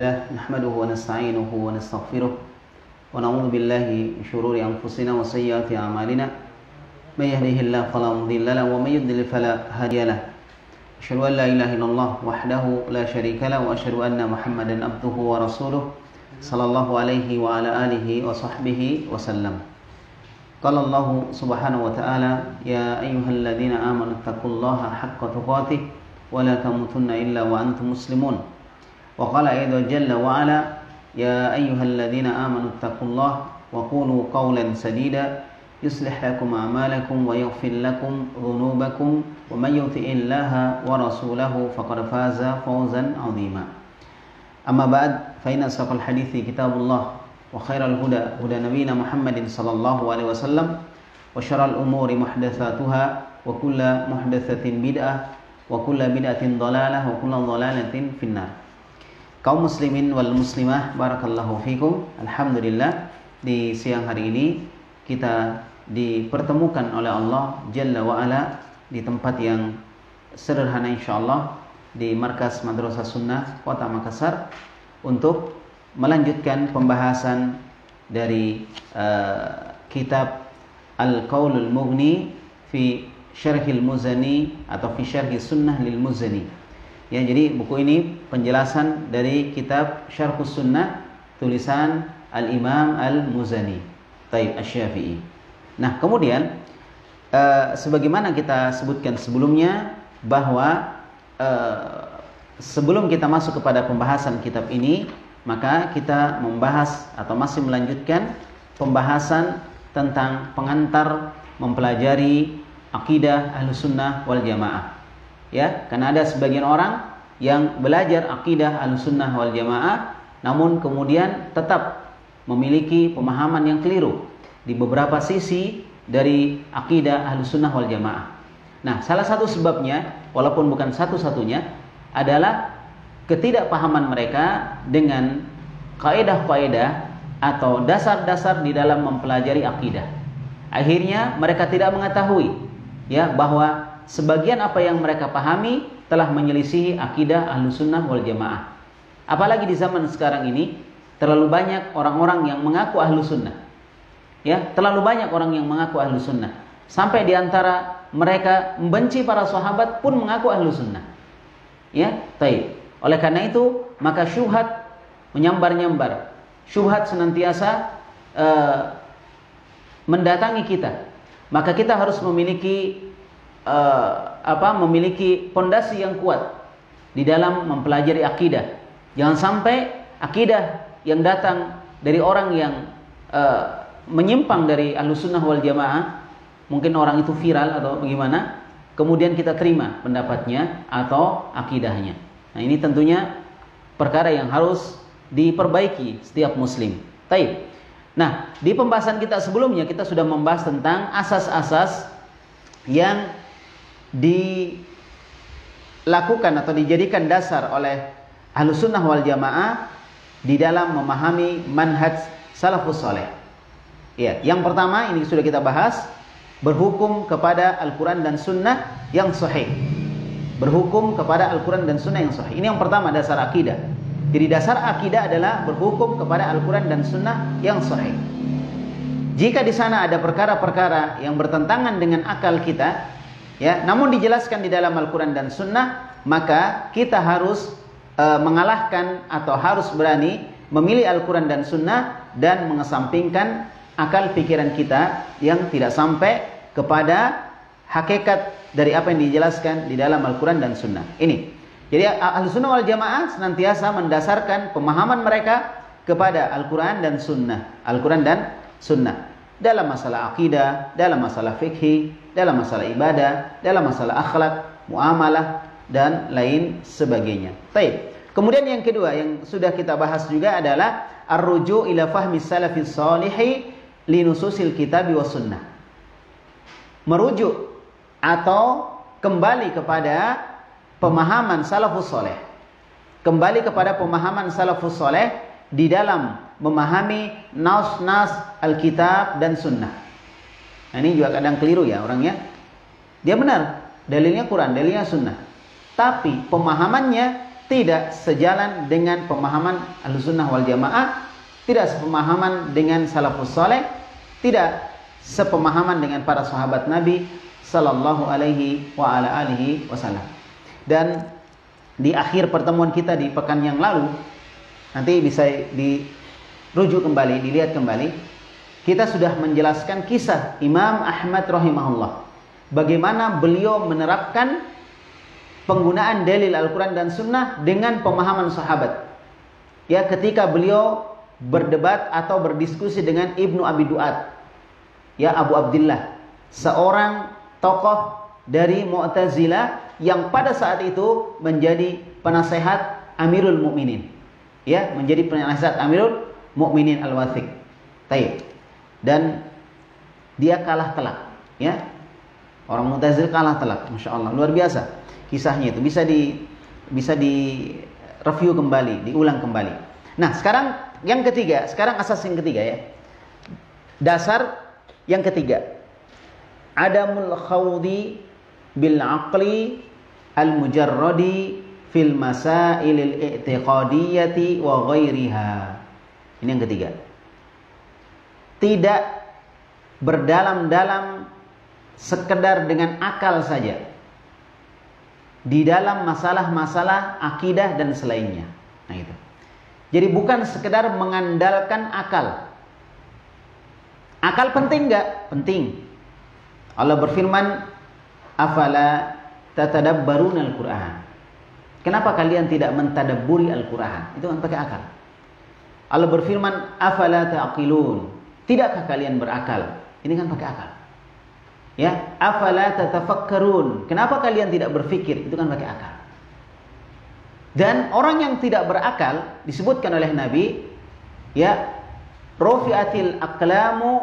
نحمده ونستعينه ونستغفره ونعوذ بالله من شرور أنفسنا وسيئات أعمالنا من يهده الله فلا مضل له ومن يضلل فلا هادي له أشهد أن لا إله إلا الله وحده لا شريك له وأشهد أن محمدا عبده ورسوله صلى الله عليه وعلى آله وصحبه وسلم. قال الله سبحانه وتعالى يا أيها الذين آمنوا اتقوا الله حق تقاته ولا تموتن إلا وأنتم مسلمون. وقال أيضا جل وعلا يا أيها الذين آمنوا اتقوا الله وقولوا قولا سديدا يصلح لكم أعمالكم ويغفر لكم ذنوبكم ومن يطع الله ورسوله فقد فاز فوزا عظيما. أما بعد فإن أصدق الحديث كتاب الله وخير الهدى هدى نبينا محمد صلى الله عليه وسلم وشر الأمور محدثاتها وكل محدثة بدعة وكل بدعة ضلالة وكل ضلالة في النار. Kaum muslimin wal muslimah, barakallahu fikum. Alhamdulillah, di siang hari ini kita dipertemukan oleh Allah Jalla wa'ala di tempat yang sederhana insyaallah, di Markas Madrasah Sunnah Kota Makassar, untuk melanjutkan pembahasan dari kitab Al-Qaulul Mughni fi Syarhil Muzani atau fi Syarhi Sunnah lil Muzani. Ya, jadi buku ini penjelasan dari kitab Syarhus Sunnah tulisan Al-Imam Al-Muzani Taib Asy-Syafi'i. Nah, kemudian sebagaimana kita sebutkan sebelumnya bahwa sebelum kita masuk kepada pembahasan kitab ini, maka kita membahas atau masih melanjutkan pembahasan tentang pengantar mempelajari akidah Ahlussunnah wal Jamaah. Ya, karena ada sebagian orang yang belajar akidah Ahlussunnah wal Jamaah namun kemudian tetap memiliki pemahaman yang keliru di beberapa sisi dari akidah Ahlussunnah wal Jamaah. Nah, salah satu sebabnya, walaupun bukan satu-satunya, adalah ketidakpahaman mereka dengan kaidah-kaidah atau dasar-dasar di dalam mempelajari akidah. Akhirnya mereka tidak mengetahui ya bahwa sebagian apa yang mereka pahami telah menyelisihi akidah Ahlussunnah wal Jamaah. Apalagi di zaman sekarang ini terlalu banyak orang-orang yang mengaku Ahlussunnah. Ya, terlalu banyak orang yang mengaku Ahlussunnah. Sampai di antara mereka membenci para sahabat pun mengaku Ahlussunnah. Ya, taib. Oleh karena itu, maka syubhat menyambar-nyambar. Syubhat senantiasa mendatangi kita. Maka kita harus memiliki memiliki pondasi yang kuat di dalam mempelajari akidah. Jangan sampai akidah yang datang dari orang yang menyimpang dari Ahlussunnah wal Jamaah, mungkin orang itu viral atau bagaimana, kemudian kita terima pendapatnya atau akidahnya. Nah, ini tentunya perkara yang harus diperbaiki setiap muslim. Taib. Nah, di pembahasan kita sebelumnya kita sudah membahas tentang asas-asas yang dilakukan atau dijadikan dasar oleh Ahlussunnah wal Jamaah di dalam memahami manhaj salafus saleh. Ya, yang pertama ini sudah kita bahas, berhukum kepada Al-Quran dan Sunnah yang sahih. Berhukum kepada Al-Quran dan Sunnah yang sahih. Ini yang pertama, dasar akidah. Jadi dasar akidah adalah berhukum kepada Al-Quran dan Sunnah yang sahih. Jika di sana ada perkara-perkara yang bertentangan dengan akal kita, ya, namun dijelaskan di dalam Al-Quran dan Sunnah, maka kita harus mengalahkan atau harus berani memilih Al-Quran dan Sunnah dan mengesampingkan akal pikiran kita yang tidak sampai kepada hakikat dari apa yang dijelaskan di dalam Al-Quran dan Sunnah. Ini. Jadi Ahlussunnah wal Jamaah senantiasa mendasarkan pemahaman mereka kepada Al-Quran dan Sunnah. Al-Quran dan Sunnah. Dalam masalah akidah, dalam masalah fikih, dalam masalah ibadah, dalam masalah akhlak, muamalah, dan lain sebagainya. Baik. Kemudian yang kedua yang sudah kita bahas juga adalah ar-ruju' ila fahmi salafis shalihi li nususil kitabi was sunnah. Merujuk atau kembali kepada pemahaman salafus saleh. Kembali kepada pemahaman salafus saleh di dalam memahami nas-nas Alkitab dan Sunnah. Nah, ini juga kadang keliru ya orangnya. Dia benar, dalilnya Quran, dalilnya Sunnah. Tapi pemahamannya tidak sejalan dengan pemahaman Ahlussunnah wal Jamaah, tidak sepemahaman dengan salafus saleh, tidak sepemahaman dengan para sahabat Nabi sallallahu alaihi wa ala alihi wasallam. Dan di akhir pertemuan kita di pekan yang lalu, nanti bisa dirujuk kembali, dilihat kembali, kita sudah menjelaskan kisah Imam Ahmad rahimahullah, bagaimana beliau menerapkan penggunaan dalil Al-Quran dan Sunnah dengan pemahaman sahabat. Ya, ketika beliau berdebat atau berdiskusi dengan Ibnu Abi Duat, ya, Abu Abdillah, seorang tokoh dari Mu'tazilah yang pada saat itu menjadi penasehat Amirul Mukminin, ya, menjadi penasehat Amirul Mukminin Al-Wathiq. Taib. Dan dia kalah telak, ya. Orang Mu'tazilah kalah telak, Masya Allah, luar biasa kisahnya itu. Bisa di review kembali, diulang kembali. Nah, sekarang yang ketiga, sekarang asas yang ketiga, ya. Dasar yang ketiga, adamul khawdi bil aqli al mujarradi fil masailil i'tiqadiyyati wa ghairiha. Ini yang ketiga. Tidak berdalam-dalam sekedar dengan akal saja di dalam masalah-masalah akidah dan selainnya. Nah, itu. Jadi bukan sekedar mengandalkan akal. Akal penting enggak? Penting. Allah berfirman, afala tatadabbaruna al-Qur'an. Kenapa kalian tidak mentadabburi Al-Qur'an? Itu kan pakai akal. Allah berfirman, afala ta'qilun. Tidakkah kalian berakal? Ini kan pakai akal. Ya, afala tatafakkarun. Kenapa kalian tidak berpikir? Itu kan pakai akal. Dan orang yang tidak berakal disebutkan oleh Nabi, ya, rufi'atil aqlamu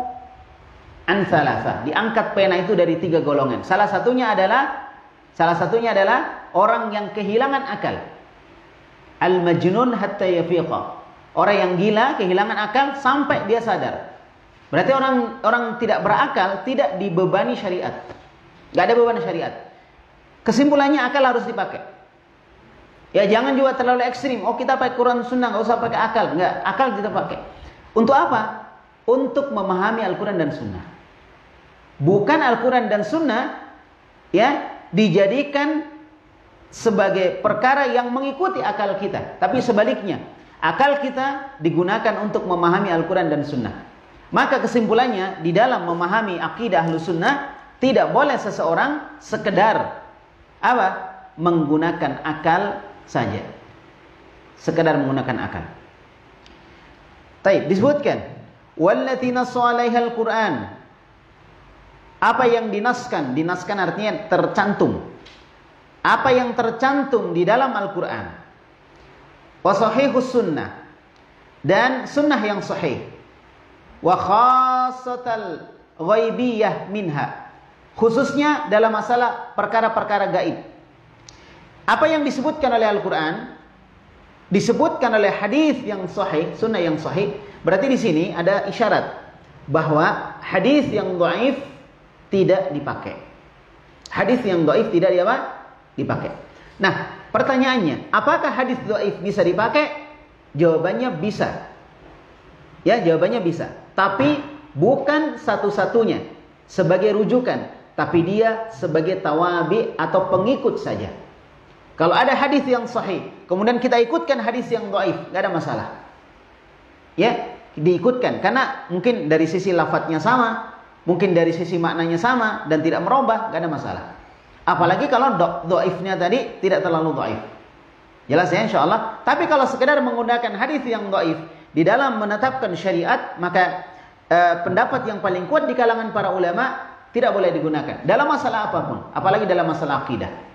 an thalatha. Diangkat pena itu dari 3 golongan. Salah satunya adalah orang yang kehilangan akal. Al-majnun hatta yafiqa. Orang yang gila kehilangan akal sampai dia sadar. Berarti orang tidak berakal tidak dibebani syariat. Enggak ada beban syariat. Kesimpulannya akal harus dipakai. Ya, jangan juga terlalu ekstrim. Oh, kita pakai Quran Sunnah, enggak usah pakai akal. Enggak, akal kita pakai. Untuk apa? Untuk memahami Al-Quran dan Sunnah. Bukan Al-Quran dan Sunnah, ya, dijadikan sebagai perkara yang mengikuti akal kita. Tapi sebaliknya, akal kita digunakan untuk memahami Al-Quran dan Sunnah. Maka kesimpulannya, di dalam memahami akidah Ahlus Sunnah, tidak boleh seseorang sekedar apa? Menggunakan akal saja. Sekedar menggunakan akal. Taib, disebutkan wallati nassa 'alaihal Qur'an. Apa yang dinaskan? Dinaskan artinya tercantum. Apa yang tercantum di dalam Al-Qur'an. Wa sahihus sunnah. Dan sunnah yang sahih. Wa khassatal ghaibiyah minha. Khususnya dalam masalah perkara-perkara gaib. Apa yang disebutkan oleh Al-Qur'an, disebutkan oleh hadis yang sahih, sunnah yang sahih. Berarti di sini ada isyarat bahwa hadis yang dhaif tidak dipakai. Hadis yang dhaif tidak dipakai. Nah, pertanyaannya, apakah hadis dhaif bisa dipakai? Jawabannya bisa. Ya, jawabannya bisa. Tapi bukan satu-satunya sebagai rujukan, tapi dia sebagai tawabi atau pengikut saja. Kalau ada hadis yang sahih, kemudian kita ikutkan hadis yang dhaif, enggak ada masalah. Ya, diikutkan karena mungkin dari sisi lafadznya sama, mungkin dari sisi maknanya sama dan tidak merubah, enggak ada masalah. Apalagi kalau dhaifnya tadi tidak terlalu dhaif. Jelas ya, insyaallah. Tapi kalau sekedar menggunakan hadis yang dhaif di dalam menetapkan syariat, maka pendapat yang paling kuat di kalangan para ulama tidak boleh digunakan dalam masalah apapun, apalagi dalam masalah akidah.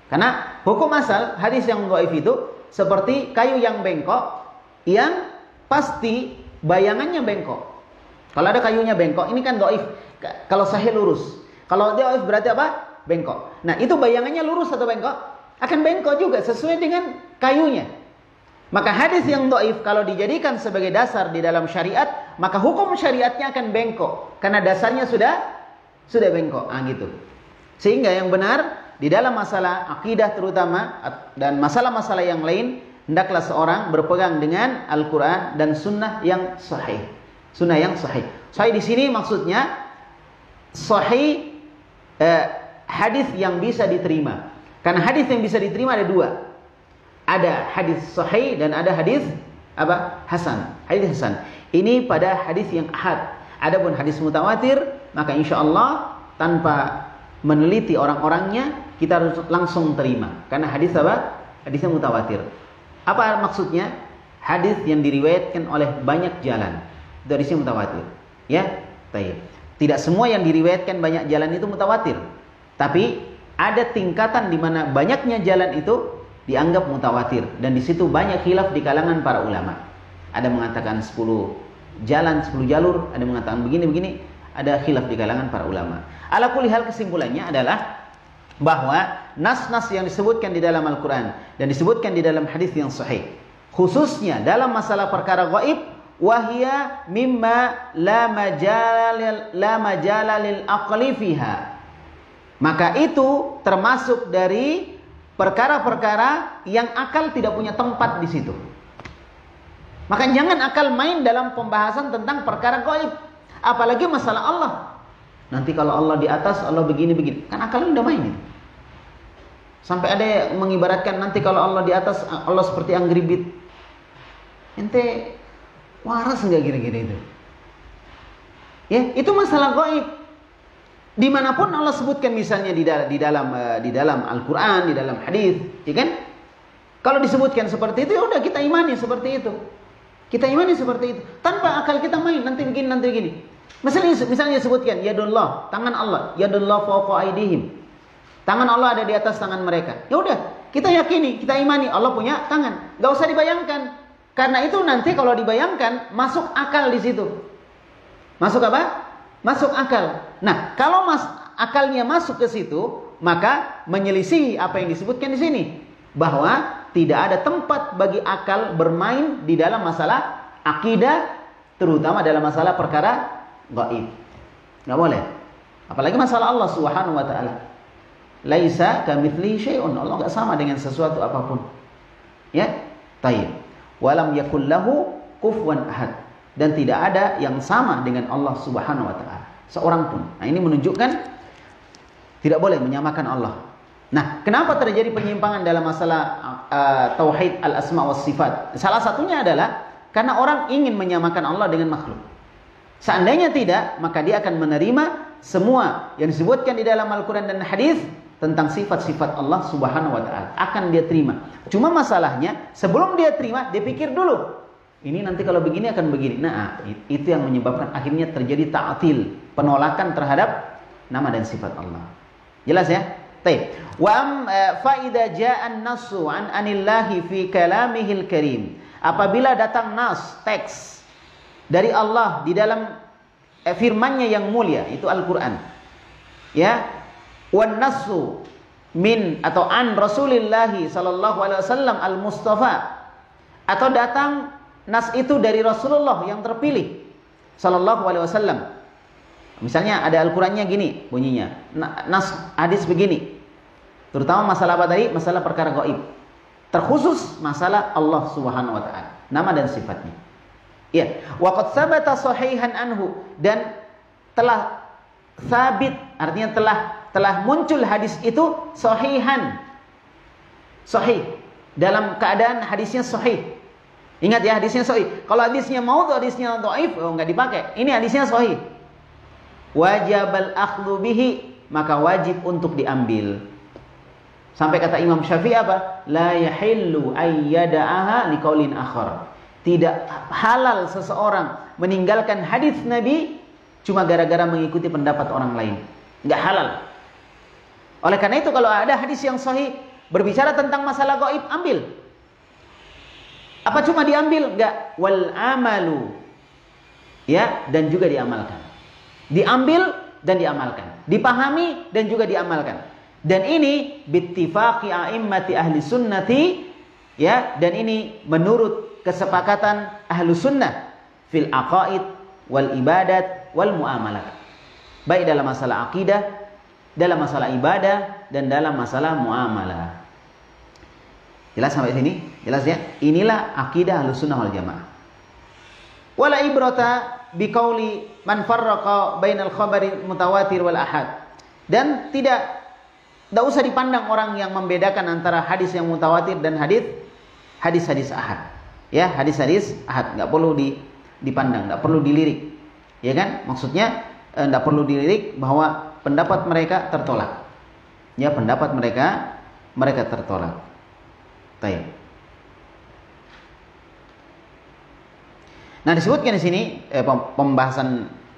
Karena hukum asal hadis yang dhaif itu seperti kayu yang bengkok yang pasti bayangannya bengkok. Kalau ada kayunya bengkok, ini kan dhaif. Kalau sahih lurus. Kalau dhaif berarti apa? Bengkok. Nah, itu bayangannya lurus atau bengkok? Akan bengkok juga sesuai dengan kayunya. Maka hadis yang dhaif kalau dijadikan sebagai dasar di dalam syariat, maka hukum syariatnya akan bengkok karena dasarnya sudah bengkok. Gitu. Sehingga yang benar di dalam masalah akidah terutama dan masalah-masalah yang lain, hendaklah seorang berpegang dengan Al-Quran dan sunnah yang sahih. Sunnah yang sahih. Sahih di sini maksudnya sahih hadis yang bisa diterima. Karena hadis yang bisa diterima ada dua. Ada hadis sahih dan ada hadis apa? Hasan. Hadis hasan. Ini pada hadis yang ahad. Adapun hadis mutawatir, maka insya Allah tanpa meneliti orang-orangnya kita harus langsung terima. Karena hadis apa? Hadisnya mutawatir. Apa maksudnya? Hadis yang diriwayatkan oleh banyak jalan. Itu hadisnya mutawatir. Ya, baik. Tidak semua yang diriwayatkan banyak jalan itu mutawatir. Tapi ada tingkatan di mana banyaknya jalan itu dianggap mutawatir, dan di situ banyak khilaf di kalangan para ulama. Ada mengatakan 10 jalan, 10 jalur, ada mengatakan begini-begini, ada khilaf di kalangan para ulama. Ala kulli hal, kesimpulannya adalah bahwa nas-nas yang disebutkan di dalam Al-Quran dan disebutkan di dalam hadis yang sahih, khususnya dalam masalah perkara gaib, wahia mimma la majala lil aqli fiha. Maka itu termasuk dari perkara-perkara yang akal tidak punya tempat di situ. Maka jangan akal main dalam pembahasan tentang perkara gaib, apalagi masalah Allah. Nanti kalau Allah di atas, Allah begini-begini, kan akalnya udah main itu. Sampai ada yang mengibaratkan nanti kalau Allah di atas, Allah seperti Angry Bird. Ente waras nggak kira-kira itu? Ya, itu masalah gaib. Dimanapun Allah sebutkan, misalnya di dalam Al-Quran, di dalam hadis, ya kan? Kalau disebutkan seperti itu, ya udah kita imani seperti itu. Kita imani seperti itu, tanpa akal kita main. Nanti begini, nanti begini. Misalnya sebutkan yadullah, tangan Allah, yadullah fawqa aydihim. Tangan Allah ada di atas tangan mereka. Ya udah, kita yakini, kita imani Allah punya tangan. Gak usah dibayangkan. Karena itu nanti kalau dibayangkan, masuk akal di situ. Masuk apa? Masuk akal. Nah, kalau akalnya masuk ke situ, maka menyelisihi apa yang disebutkan di sini, bahwa tidak ada tempat bagi akal bermain di dalam masalah akidah, terutama dalam masalah perkara gaib. Nggak boleh. Apalagi masalah Allah Subhanahu wa taala. Laisa kamitslihi syai'un. Allah enggak sama dengan sesuatu apapun. Ya? Tayyib. Walam yakul lahu kufuwan ahad. Dan tidak ada yang sama dengan Allah Subhanahu wa taala, seorang pun. Nah, ini menunjukkan tidak boleh menyamakan Allah. Nah, kenapa terjadi penyimpangan dalam masalah tauhid al-asma was sifat? Salah satunya adalah karena orang ingin menyamakan Allah dengan makhluk. Seandainya tidak, maka dia akan menerima semua yang disebutkan di dalam Al-Quran dan hadis tentang sifat-sifat Allah Subhanahu wa taala. Akan dia terima. Cuma masalahnya, sebelum dia terima, dia pikir dulu. Ini nanti kalau begini akan begini. Nah, itu yang menyebabkan akhirnya terjadi ta'til, penolakan terhadap nama dan sifat Allah. Jelas ya? Baik. Wa fa idza jaa an-nassu an anillahi fi kalamihil karim. Apabila datang nas, teks dari Allah di dalam firman-Nya yang mulia, itu Al-Qur'an. Ya. Wan nassu min atau an Rasulillah sallallahu alaihi wasallam al-Mustafa, atau datang nas itu dari Rasulullah yang terpilih sallallahu alaihi wasallam. Misalnya ada Al-Qur'annya gini bunyinya, nas hadis begini. Terutama masalah apa tadi? Masalah perkara gaib. Terkhusus masalah Allah Subhanahu wa taala, nama dan sifatnya. Ya, wa qad sabata sahihan anhu, dan telah sabit, artinya telah muncul hadis itu sahihan. Sahih, dalam keadaan hadisnya sahih. Ingat ya, hadisnya sahih. Kalau hadisnya maudhu, hadisnya dhaif, enggak dipakai. Ini hadisnya sahih. Wajibal akhdhu bihi, maka wajib untuk diambil. Sampai kata Imam Syafi'i apa? La yahillu ayyada'aha liqaulin akhar. Tidak halal seseorang meninggalkan hadis Nabi cuma gara-gara mengikuti pendapat orang lain. Enggak halal. Oleh karena itu kalau ada hadis yang sahih berbicara tentang masalah gaib, ambil. Apa cuma diambil? Enggak. Wal amalu. Ya, dan juga diamalkan. Diambil dan diamalkan. Dipahami dan juga diamalkan. Dan ini bittifaqi a'immati ahli sunnati, ya, dan ini menurut kesepakatan ahlu sunnah fil aqaid wal ibadat wal muamalat. Baik dalam masalah akidah dalam masalah ibadah dan dalam masalah muamalah. Jelas sampai sini? Jelas ya? Inilah akidah Ahlussunnah wal Jamaah. Wala ibrata biqauli man farraqa bainal khabari mutawatir wal ahad. Dan tidak usah dipandang orang yang membedakan antara hadis yang mutawatir dan hadis-hadis ahad. Ya, hadis-hadis ahad enggak perlu dipandang, enggak perlu dilirik. Ya kan? Maksudnya enggak perlu dilirik bahwa pendapat mereka tertolak. Ya, pendapat mereka tertolak. Baik. Nah, disebutkan di sini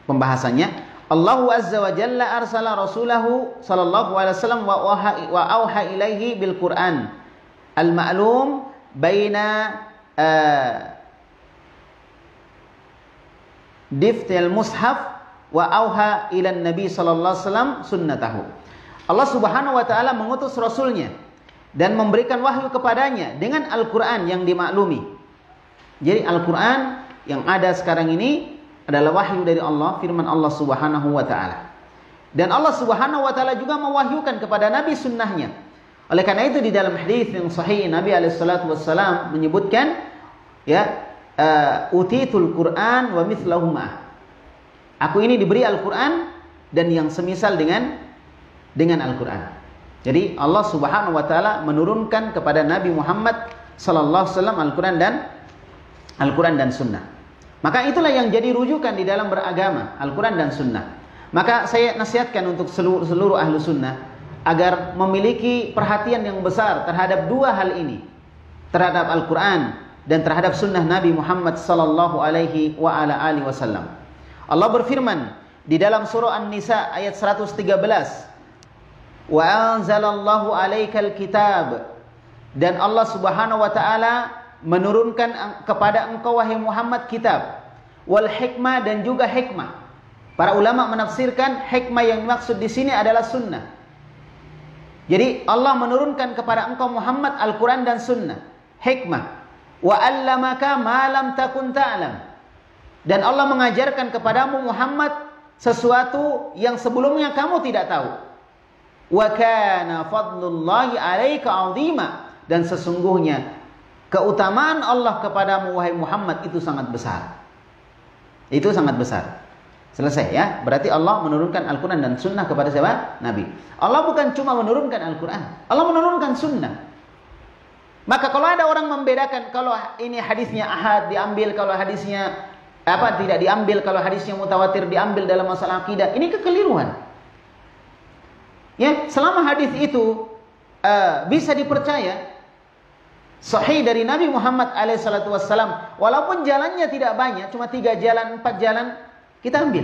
pembahasannya Allahu azza wa jalla arsala rasulahu sallallahu alaihi wasallam wa auha ilaihi bil Qur'an al-ma'lum baina diftil mushaf wa auha ila nabi sallallahu alaihi wasallam sunnatahu. Allah Subhanahu wa taala mengutus rasulnya dan memberikan wahyu kepadanya dengan Al-Quran yang dimaklumi. Jadi Al-Quran yang ada sekarang ini adalah wahyu dari Allah, firman Allah Subhanahu wa ta'ala. Dan Allah Subhanahu wa ta'ala juga mewahyukan kepada Nabi sunnahnya. Oleh karena itu di dalam hadis yang sahih Nabi SAW menyebutkan, ya, utitul Quran wa mithlahu ma'ah. Aku ini diberi Al-Quran dan yang semisal dengan Al-Quran. Jadi Allah Subhanahu wa taala menurunkan kepada Nabi Muhammad sallallahu alaihi wasallam Al-Quran dan Sunnah. Maka itulah yang jadi rujukan di dalam beragama, Al-Quran dan Sunnah. Maka saya nasihatkan untuk seluruh ahlu sunnah agar memiliki perhatian yang besar terhadap dua hal ini, terhadap Al-Quran dan terhadap Sunnah Nabi Muhammad sallallahu alaihi wasallam. Allah berfirman di dalam surah An-Nisa ayat 113. Wa anzalallahu alaikal kitab, dan Allah Subhanahu wa taala menurunkan kepada engkau wahai Muhammad kitab, wal hikmah, dan juga hikmah. Para ulama menafsirkan hikmah yang dimaksud di sini adalah sunnah. Jadi Allah menurunkan kepada engkau Muhammad Al-Quran dan Sunnah, hikmah. Wa 'allamaka ma lam takun ta'lam, dan Allah mengajarkan kepadamu Muhammad sesuatu yang sebelumnya kamu tidak tahu. Wa kana fadlullahi 'alaika 'azima, dan sesungguhnya keutamaan Allah kepadamu wahai Muhammad itu sangat besar. Itu sangat besar. Selesai ya. Berarti Allah menurunkan Al-Quran dan Sunnah kepada siapa? Nabi. Allah bukan cuma menurunkan Al-Quran, Allah menurunkan Sunnah. Maka kalau ada orang membedakan, kalau ini hadisnya ahad diambil, kalau hadisnya tidak diambil, kalau hadisnya mutawatir diambil dalam masalah akidah, ini kekeliruan. Ya, selama hadis itu bisa dipercaya, sahih dari Nabi Muhammad alaihissalam, walaupun jalannya tidak banyak, cuma 3 jalan, 4 jalan, kita ambil.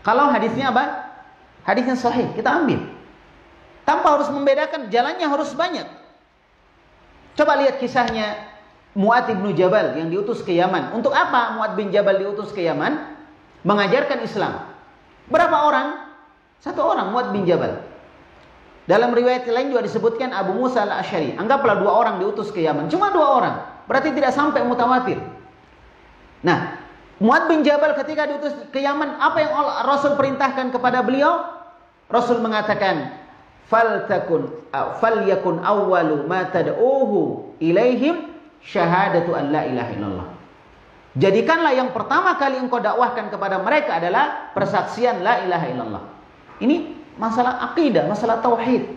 Kalau hadisnya apa? Hadisnya sahih, kita ambil. Tanpa harus membedakan, jalannya harus banyak. Coba lihat kisahnya Mu'adz bin Jabal yang diutus ke Yaman. Untuk apa Mu'adz bin Jabal diutus ke Yaman? Mengajarkan Islam. Berapa orang? 1 orang, Mu'adz bin Jabal. Dalam riwayat lain juga disebutkan Abu Musa al-Asy'ari. Anggaplah 2 orang diutus ke Yaman. Cuma 2 orang. Berarti tidak sampai mutawatir. Nah, Mu'adz bin Jabal ketika diutus ke Yaman, apa yang Rasul perintahkan kepada beliau? Rasul mengatakan, falyakun awwalu ma tad'uhu ilaihim syahadatu an la ilaha illallah. Jadikanlah yang pertama kali engkau dakwahkan kepada mereka adalah persaksian la ilaha illallah. Ini masalah akidah, masalah tauhid.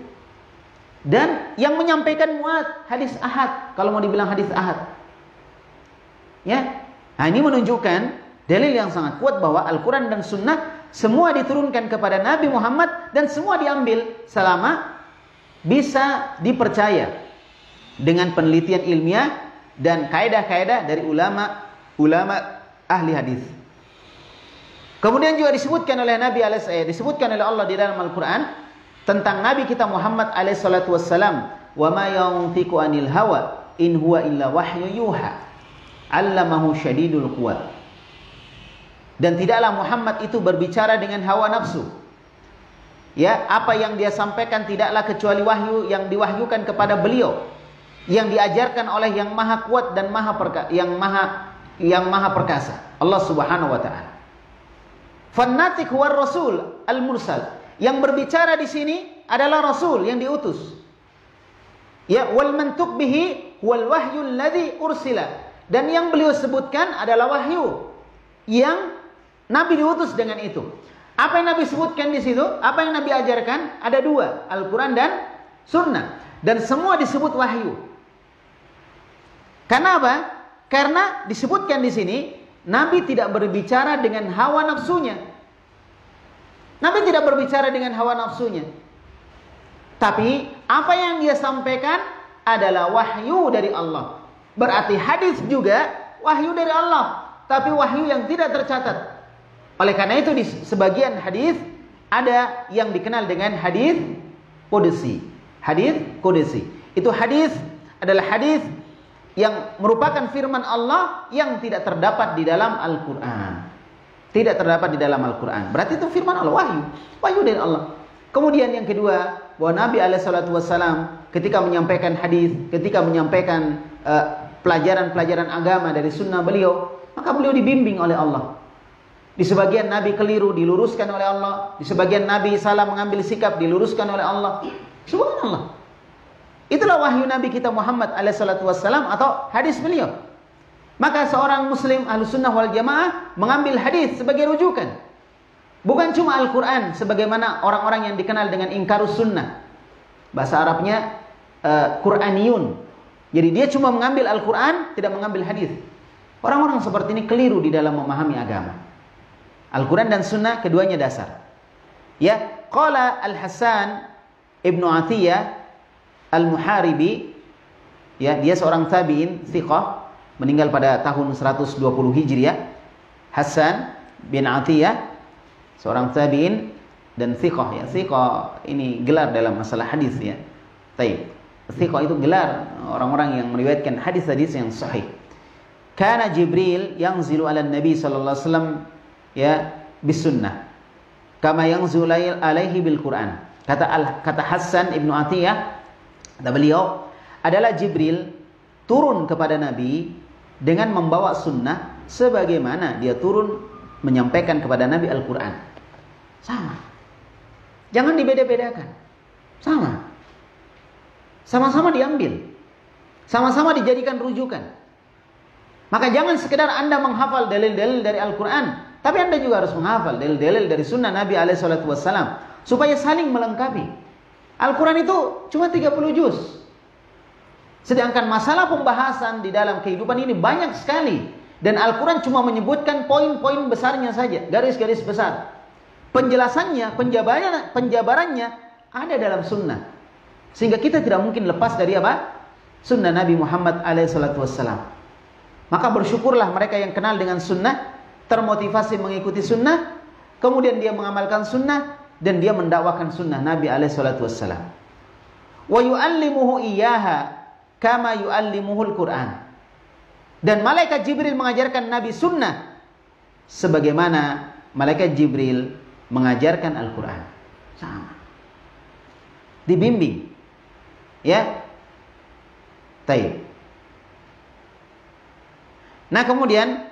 Dan yang menyampaikan Mu'adz hadis ahad, kalau mau dibilang hadis ahad. Ya. Nah, ini menunjukkan dalil yang sangat kuat bahwa Al-Quran dan Sunnah semua diturunkan kepada Nabi Muhammad dan semua diambil selama bisa dipercaya dengan penelitian ilmiah dan kaidah-kaidah dari ulama ahli hadis. Kemudian juga disebutkan oleh disebutkan oleh Allah di dalam Al-Quran tentang Nabi kita Muhammad alaihissalatu wassalam, wa ma yantiqu anil hawa in huwa illa wahyu yuha 'allamahu syadidul quwa. Dan tidaklah Muhammad itu berbicara dengan hawa nafsu. Ya, apa yang dia sampaikan tidaklah kecuali wahyu yang diwahyukan kepada beliau, yang diajarkan oleh yang maha kuat dan yang maha perkasa, Allah Subhanahu wa taala. Fannatik huwar rasul al-mursal. yang berbicara di sini adalah Rasul yang diutus. Ya, wal mantuq bihi wal wahyul ladzi ursila. Dan yang beliau sebutkan adalah wahyu yang Nabi diutus dengan itu. Apa yang Nabi sebutkan di situ? Apa yang Nabi ajarkan? Ada dua, Al-Quran dan Sunnah. Dan semua disebut wahyu. Karena apa? Karena disebutkan di sini Nabi tidak berbicara dengan hawa nafsunya. Nabi tidak berbicara dengan hawa nafsunya. Tapi apa yang dia sampaikan adalah wahyu dari Allah. Berarti hadis juga wahyu dari Allah, tapi wahyu yang tidak tercatat. Oleh karena itu di sebagian hadis ada yang dikenal dengan hadis qudsi. Hadis qudsi. Itu hadis adalah hadis yang merupakan firman Allah yang tidak terdapat di dalam Al-Qur'an. Tidak terdapat di dalam Al-Quran. Berarti itu firman Allah, wahyu. Wahyu dari Allah. Kemudian yang kedua, bahwa Nabi SAW ketika menyampaikan hadis, ketika menyampaikan pelajaran-pelajaran agama dari sunnah beliau, maka beliau dibimbing oleh Allah. Di sebagian Nabi keliru, diluruskan oleh Allah. Di sebagian Nabi salah mengambil sikap, diluruskan oleh Allah. Subhanallah. Itulah wahyu Nabi kita Muhammad SAW atau hadis beliau. Maka seorang muslim Ahlussunnah wal Jamaah mengambil hadis sebagai rujukan. Bukan cuma Al-Quran sebagaimana orang-orang yang dikenal dengan ingkarus sunnah. Bahasa Arabnya Quraniyun. Jadi dia cuma mengambil Al-Quran, tidak mengambil hadis. Orang-orang seperti ini keliru di dalam memahami agama. Al-Quran dan sunnah keduanya dasar. Ya, qala Al-Hasan Ibnu Atiyah Al-Muharibi, ya, dia seorang tabi'in thiqah, meninggal pada tahun 120 Hijriah. Hasan bin Atiyah, seorang tabi'in dan thiqah, ya. Thiqah ini gelar dalam masalah hadis, ya. Taib. Thiqah itu gelar orang-orang yang meriwayatkan hadis-hadis yang sahih. Kana Jibril yanzilu ala Nabi sallallahu alaihi wasallam, ya, bis sunnah kama yanzilu alaihi bil Quran. Kata Hasan ibnu Atiyah, kata beliau, adalah Jibril turun kepada Nabi dengan membawa sunnah sebagaimana dia turun menyampaikan kepada Nabi Al-Quran. Sama. Jangan dibeda-bedakan. Sama. Sama-sama diambil. Sama-sama dijadikan rujukan. Maka jangan sekedar Anda menghafal dalil-dalil dari Al-Quran, tapi Anda juga harus menghafal dalil-dalil dari sunnah Nabi SAW supaya saling melengkapi. Al-Quran itu cuma 30 juz. Sedangkan masalah pembahasan di dalam kehidupan ini banyak sekali. Dan Al-Quran cuma menyebutkan poin-poin besarnya saja, garis-garis besar. Penjelasannya, penjabarannya ada dalam sunnah. Sehingga kita tidak mungkin lepas dari apa? Sunnah Nabi Muhammad SAW. Maka bersyukurlah mereka yang kenal dengan sunnah, termotivasi mengikuti sunnah, kemudian dia mengamalkan sunnah, dan dia mendakwakan sunnah Nabi SAW. Wa yu'allimuhu iyyaha kama yu'allimuhul Quran. Dan malaikat Jibril mengajarkan Nabi sunnah sebagaimana malaikat Jibril mengajarkan Al-Quran. Sama. Dibimbing. Ya. Taib. Nah, kemudian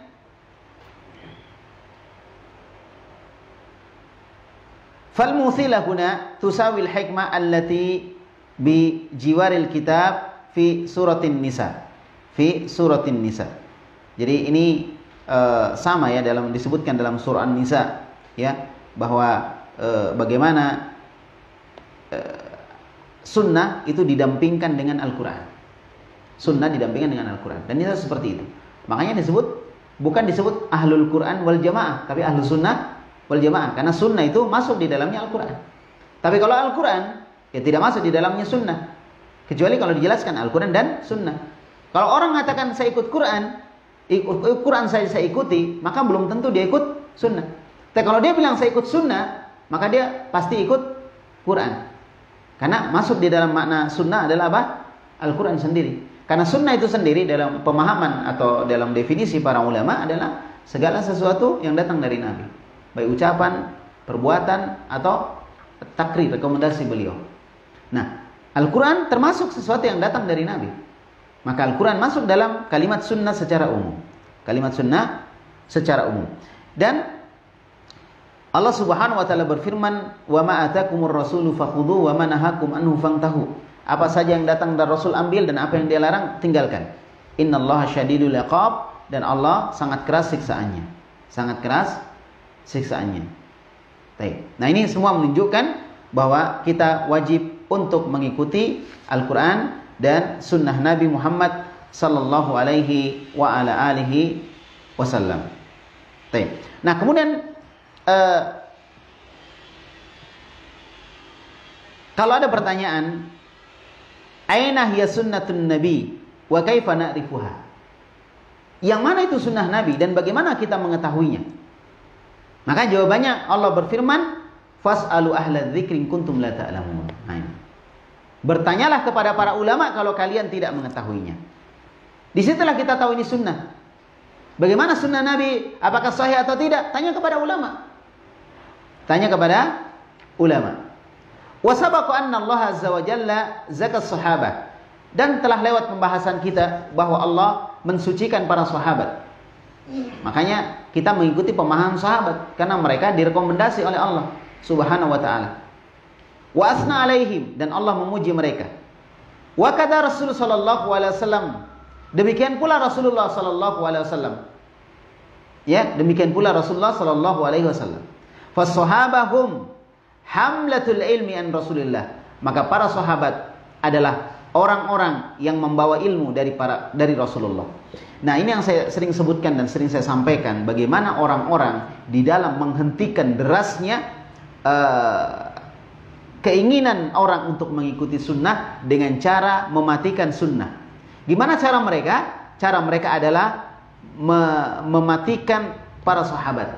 fal muthilah huna tusawil hikmah allati bi jiwaril kitab fi suratin nisa. Fi suratin nisa. Jadi ini sama ya dalam disebutkan dalam surah An-Nisa, ya, bahwa bagaimana sunnah itu didampingkan dengan Al-Quran. Sunnah didampingkan dengan Al-Quran. Dan itu seperti itu. Makanya bukan disebut ahlul Quran wal jamaah, tapi ahlus sunnah wal jamaah. Karena sunnah itu masuk di dalamnya Al-Quran. Tapi kalau Al-Quran, ya tidak masuk di dalamnya sunnah. Kecuali kalau dijelaskan Al-Quran dan sunnah. Kalau orang mengatakan saya ikut Quran, Quran saya ikuti, maka belum tentu dia ikut sunnah. Tapi kalau dia bilang saya ikut sunnah, maka dia pasti ikut Quran. Karena masuk di dalam makna sunnah adalah apa? Al-Quran sendiri. Karena sunnah itu sendiri dalam pemahaman atau dalam definisi para ulama adalah segala sesuatu yang datang dari Nabi. Baik ucapan, perbuatan, atau takrir, rekomendasi beliau. Nah, Al-Quran termasuk sesuatu yang datang dari Nabi. Maka Al-Quran masuk dalam kalimat sunnah secara umum. Kalimat sunnah secara umum. Dan Allah Subhanahu wa taala berfirman, "Wa ma atakumur rasulu fakhudhu wa ma nahakum anhu fantahu." Apa saja yang datang dari Rasul ambil, dan apa yang dia larang tinggalkan. Innallaha syadidul iqab, dan Allah sangat keras siksaannya. Sangat keras siksaannya. Baik. Nah, ini semua menunjukkan bahwa kita wajib untuk mengikuti Al-Qur'an dan sunnah Nabi Muhammad sallallahu alaihi wa ala alihi wasallam. Baik. Nah, kemudian kalau ada pertanyaan, aina hiya sunnatun nabi wa kaifa na'rifuha? Yang mana itu sunnah Nabi dan bagaimana kita mengetahuinya? Maka jawabannya Allah berfirman, fas'alu ahla dzikri in kuntum la ta'lamun. Bertanyalah kepada para ulama kalau kalian tidak mengetahuinya. Disitulah kita tahu ini sunnah. Bagaimana sunnah Nabi? Apakah sahih atau tidak? Tanya kepada ulama. Tanya kepada ulama. Wa sabaqa anna Allah azza wa jalla zakat sahabat. Dan telah lewat pembahasan kita bahwa Allah mensucikan para sahabat. Makanya kita mengikuti pemahaman sahabat karena mereka direkomendasi oleh Allah Subhanahu wa taala. Wa asna alaihim, dan Allah memuji mereka. Wa kata Rasul sallallahu alaihi wasallam, demikian pula Rasulullah sallallahu alaihi wasallam. Ya, demikian pula Rasulullah sallallahu alaihi wasallam. Fassahabahum hamlatul ilmi an Rasulillah. Maka para sahabat adalah orang-orang yang membawa ilmu dari Rasulullah. Nah, ini yang saya sering sebutkan dan sering saya sampaikan, bagaimana orang-orang di dalam menghentikan derasnya keinginan orang untuk mengikuti sunnah dengan cara mematikan sunnah. Gimana cara mereka? Cara mereka adalah mematikan para sahabat.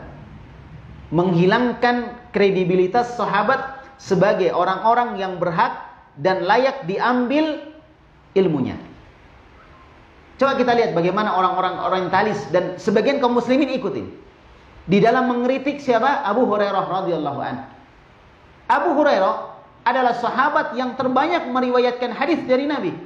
Menghilangkan kredibilitas sahabat sebagai orang-orang yang berhak dan layak diambil ilmunya. Coba kita lihat bagaimana orang-orang orientalis dan sebagian kaum muslimin ikutin di dalam mengkritik siapa? Abu Hurairah radhiyallahu anhu. Abu Hurairah adalah sahabat yang terbanyak meriwayatkan hadis dari Nabi.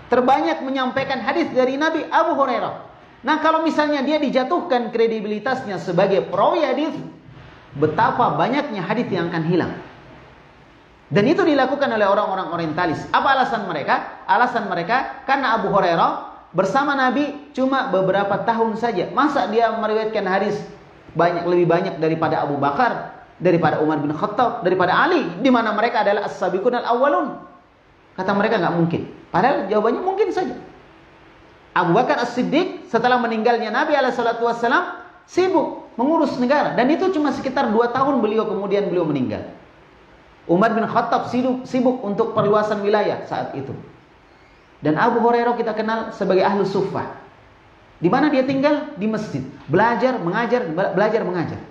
Terbanyak menyampaikan hadis dari Nabi, Abu Hurairah. Nah, kalau misalnya dia dijatuhkan kredibilitasnya sebagai perawi hadis, betapa banyaknya hadis yang akan hilang. Dan itu dilakukan oleh orang-orang orientalis. Apa alasan mereka? Alasan mereka karena Abu Hurairah bersama Nabi cuma beberapa tahun saja. Masa dia meriwayatkan hadis lebih banyak daripada Abu Bakar, daripada Umar bin Khattab, daripada Ali, di mana mereka adalah as-sabiqun al-awwalun? Kata mereka nggak mungkin. Padahal jawabannya mungkin saja. Abu Bakar As-Siddiq setelah meninggalnya Nabi SAW sibuk mengurus negara, dan itu cuma sekitar 2 tahun kemudian beliau meninggal. Umar bin Khattab sibuk untuk perluasan wilayah saat itu. Dan Abu Hurairah kita kenal sebagai ahlu suffah. Di mana dia tinggal? Di masjid. Belajar, mengajar, belajar, mengajar.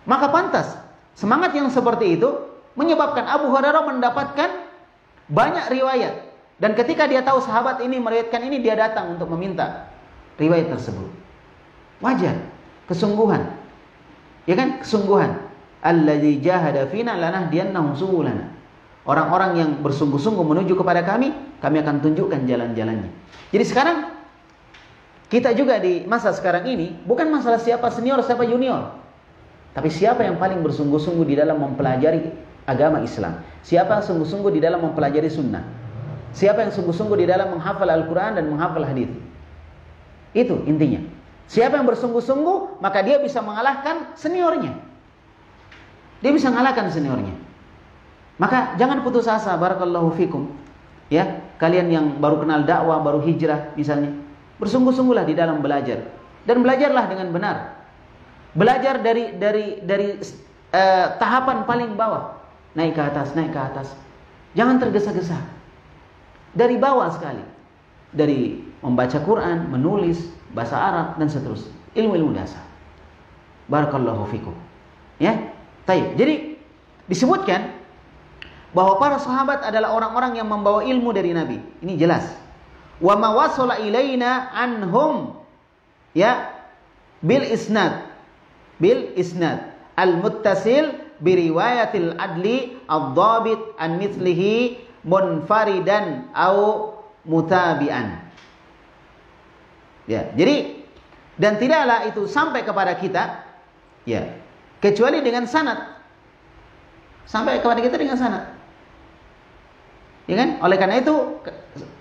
Maka pantas semangat yang seperti itu menyebabkan Abu Hurairah mendapatkan banyak riwayat. Dan ketika dia tahu sahabat ini meriwayatkan ini, dia datang untuk meminta riwayat tersebut. Wajar, kesungguhan. Ya kan? Kesungguhan. Alladzi jahada fina lanahdiyannahum subulana. Orang-orang yang bersungguh-sungguh menuju kepada kami akan tunjukkan jalan-jalannya. Jadi sekarang kita juga di masa sekarang ini bukan masalah siapa senior, siapa junior. Tapi siapa yang paling bersungguh-sungguh di dalam mempelajari agama Islam? Siapa yang sungguh-sungguh di dalam mempelajari sunnah? Siapa yang sungguh-sungguh di dalam menghafal Al-Quran dan menghafal hadis? Itu intinya. Siapa yang bersungguh-sungguh, maka dia bisa mengalahkan seniornya. Dia bisa mengalahkan seniornya. Maka jangan putus asa, barakallahu fikum. Ya, kalian yang baru kenal dakwah, baru hijrah misalnya, bersungguh-sungguhlah di dalam belajar, dan belajarlah dengan benar. Belajar dari tahapan paling bawah, naik ke atas. Jangan tergesa-gesa. Dari bawah sekali. Dari membaca Quran, menulis, bahasa Arab, dan seterusnya. Ilmu-ilmu dasar. Barakallahu fikum. Ya, baik. Jadi disebutkan bahwa para sahabat adalah orang-orang yang membawa ilmu dari Nabi. Ini jelas. Wa ma wasala ilaina anhum, ya, bil isnad al-muttasil bi riwayatil adli ad-dhabit an mithlihi munfaridan au mutabi'an. Ya, jadi dan tidaklah itu sampai kepada kita, ya, kecuali dengan sanad. Sampai kepada kita dengan sanad. Ya kan? Oleh karena itu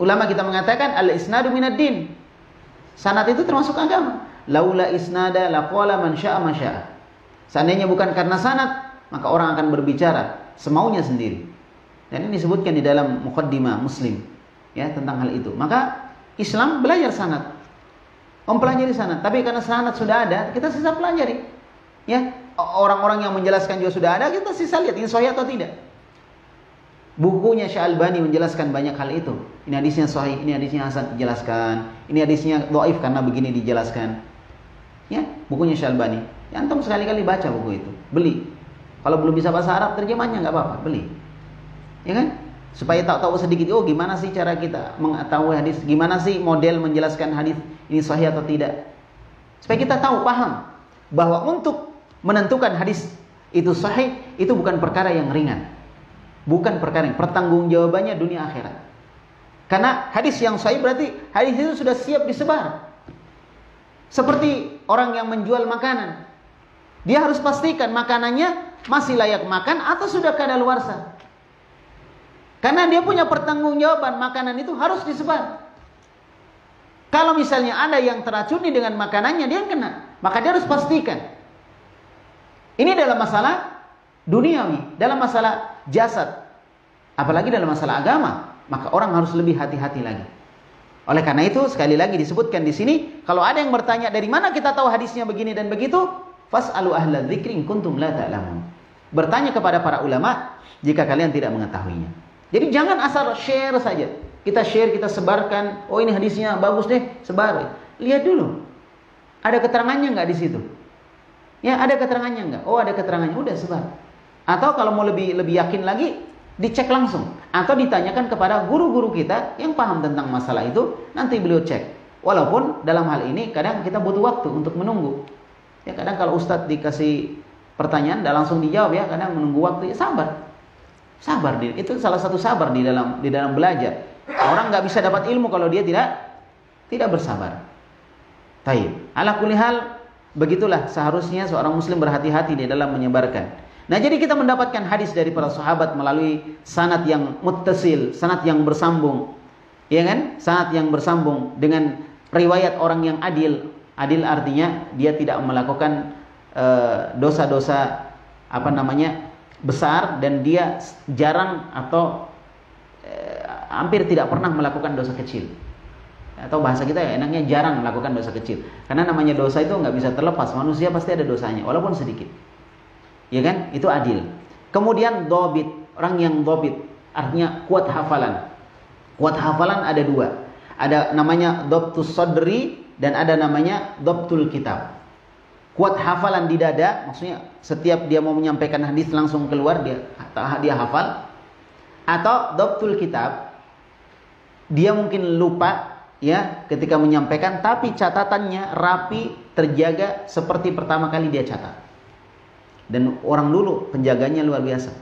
ulama kita mengatakan al-isnadu minad din. Sanad itu termasuk agama. Laula isnada laqala man syaa ma syaa. Seandainya bukan karena sanad, maka orang akan berbicara semaunya sendiri. Dan ini disebutkan di dalam muqaddimah Muslim ya tentang hal itu. Maka Islam belajar sanad. Mempelajari sanad. Tapi karena sanad sudah ada, kita sisa pelajari. Ya, orang-orang yang menjelaskan juga sudah ada, kita sisa lihat ini sahih atau tidak. Bukunya Syalbani menjelaskan banyak hal itu. Ini hadisnya sahih, ini hadisnya hasan dijelaskan. Ini hadisnya dhaif karena begini dijelaskan. Ya, bukunya Syalbani. Ya, antum sekali-kali baca buku itu, beli. Kalau belum bisa bahasa Arab, terjemahnya nggak apa-apa, beli. Ya kan? Supaya tahu sedikit, oh gimana sih cara kita mengetahui hadis, gimana sih model menjelaskan hadis ini sahih atau tidak. Supaya kita tahu, paham bahwa untuk menentukan hadis itu sahih, itu bukan perkara yang ringan. Bukan perkara yang pertanggungjawabannya dunia akhirat. Karena hadis yang sahih berarti hadis itu sudah siap disebar. Seperti orang yang menjual makanan. Dia harus pastikan makanannya masih layak makan atau sudah kadaluarsa. Karena dia punya pertanggungjawaban, makanan itu harus disebar. Kalau misalnya ada yang teracuni dengan makanannya, dia kena. Maka dia harus pastikan. Ini dalam masalah duniawi, dalam masalah jasad. Apalagi dalam masalah agama, maka orang harus lebih hati-hati lagi. Oleh karena itu, sekali lagi disebutkan di sini, kalau ada yang bertanya dari mana kita tahu hadisnya begini dan begitu, fas'alu ahla dzikri in kuntum la ta'lamun. Bertanya kepada para ulama jika kalian tidak mengetahuinya. Jadi jangan asal share saja. Kita share, kita sebarkan. Oh ini hadisnya bagus deh, sebar. Lihat dulu. Ada keterangannya nggak di situ? Ya ada keterangannya nggak? Oh ada keterangannya, udah sebar. Atau kalau mau lebih yakin lagi, dicek langsung. Atau ditanyakan kepada guru-guru kita yang paham tentang masalah itu. Nanti beliau cek. Walaupun dalam hal ini kadang kita butuh waktu untuk menunggu. Ya kadang kalau ustadz dikasih pertanyaan, tidak langsung dijawab ya. Kadang menunggu waktu, ya sabar. Sabar, itu salah satu sabar di dalam belajar. Orang nggak bisa dapat ilmu kalau dia tidak bersabar. Taib. Ala kulli hal, begitulah seharusnya seorang muslim berhati-hati di dalam menyebarkan. Nah, jadi kita mendapatkan hadis dari para sahabat melalui sanad yang muttasil, sanad yang bersambung. Ya kan? Sanad yang bersambung dengan riwayat orang yang adil. Adil artinya dia tidak melakukan dosa-dosa besar, dan dia jarang atau hampir tidak pernah melakukan dosa kecil. Atau bahasa kita ya enaknya jarang melakukan dosa kecil. Karena namanya dosa itu nggak bisa terlepas. Manusia pasti ada dosanya, walaupun sedikit. Ya kan? Itu adil. Kemudian dhabit, orang yang dhabit artinya kuat hafalan. Kuat hafalan ada dua. Ada namanya dhabtus sadri dan ada namanya dhabtul kitab. Kuat hafalan di dada, maksudnya setiap dia mau menyampaikan hadis langsung keluar, dia hafal. Atau dhabtul kitab, dia mungkin lupa ya ketika menyampaikan, tapi catatannya rapi, terjaga seperti pertama kali dia catat. Dan orang dulu penjaganya luar biasa.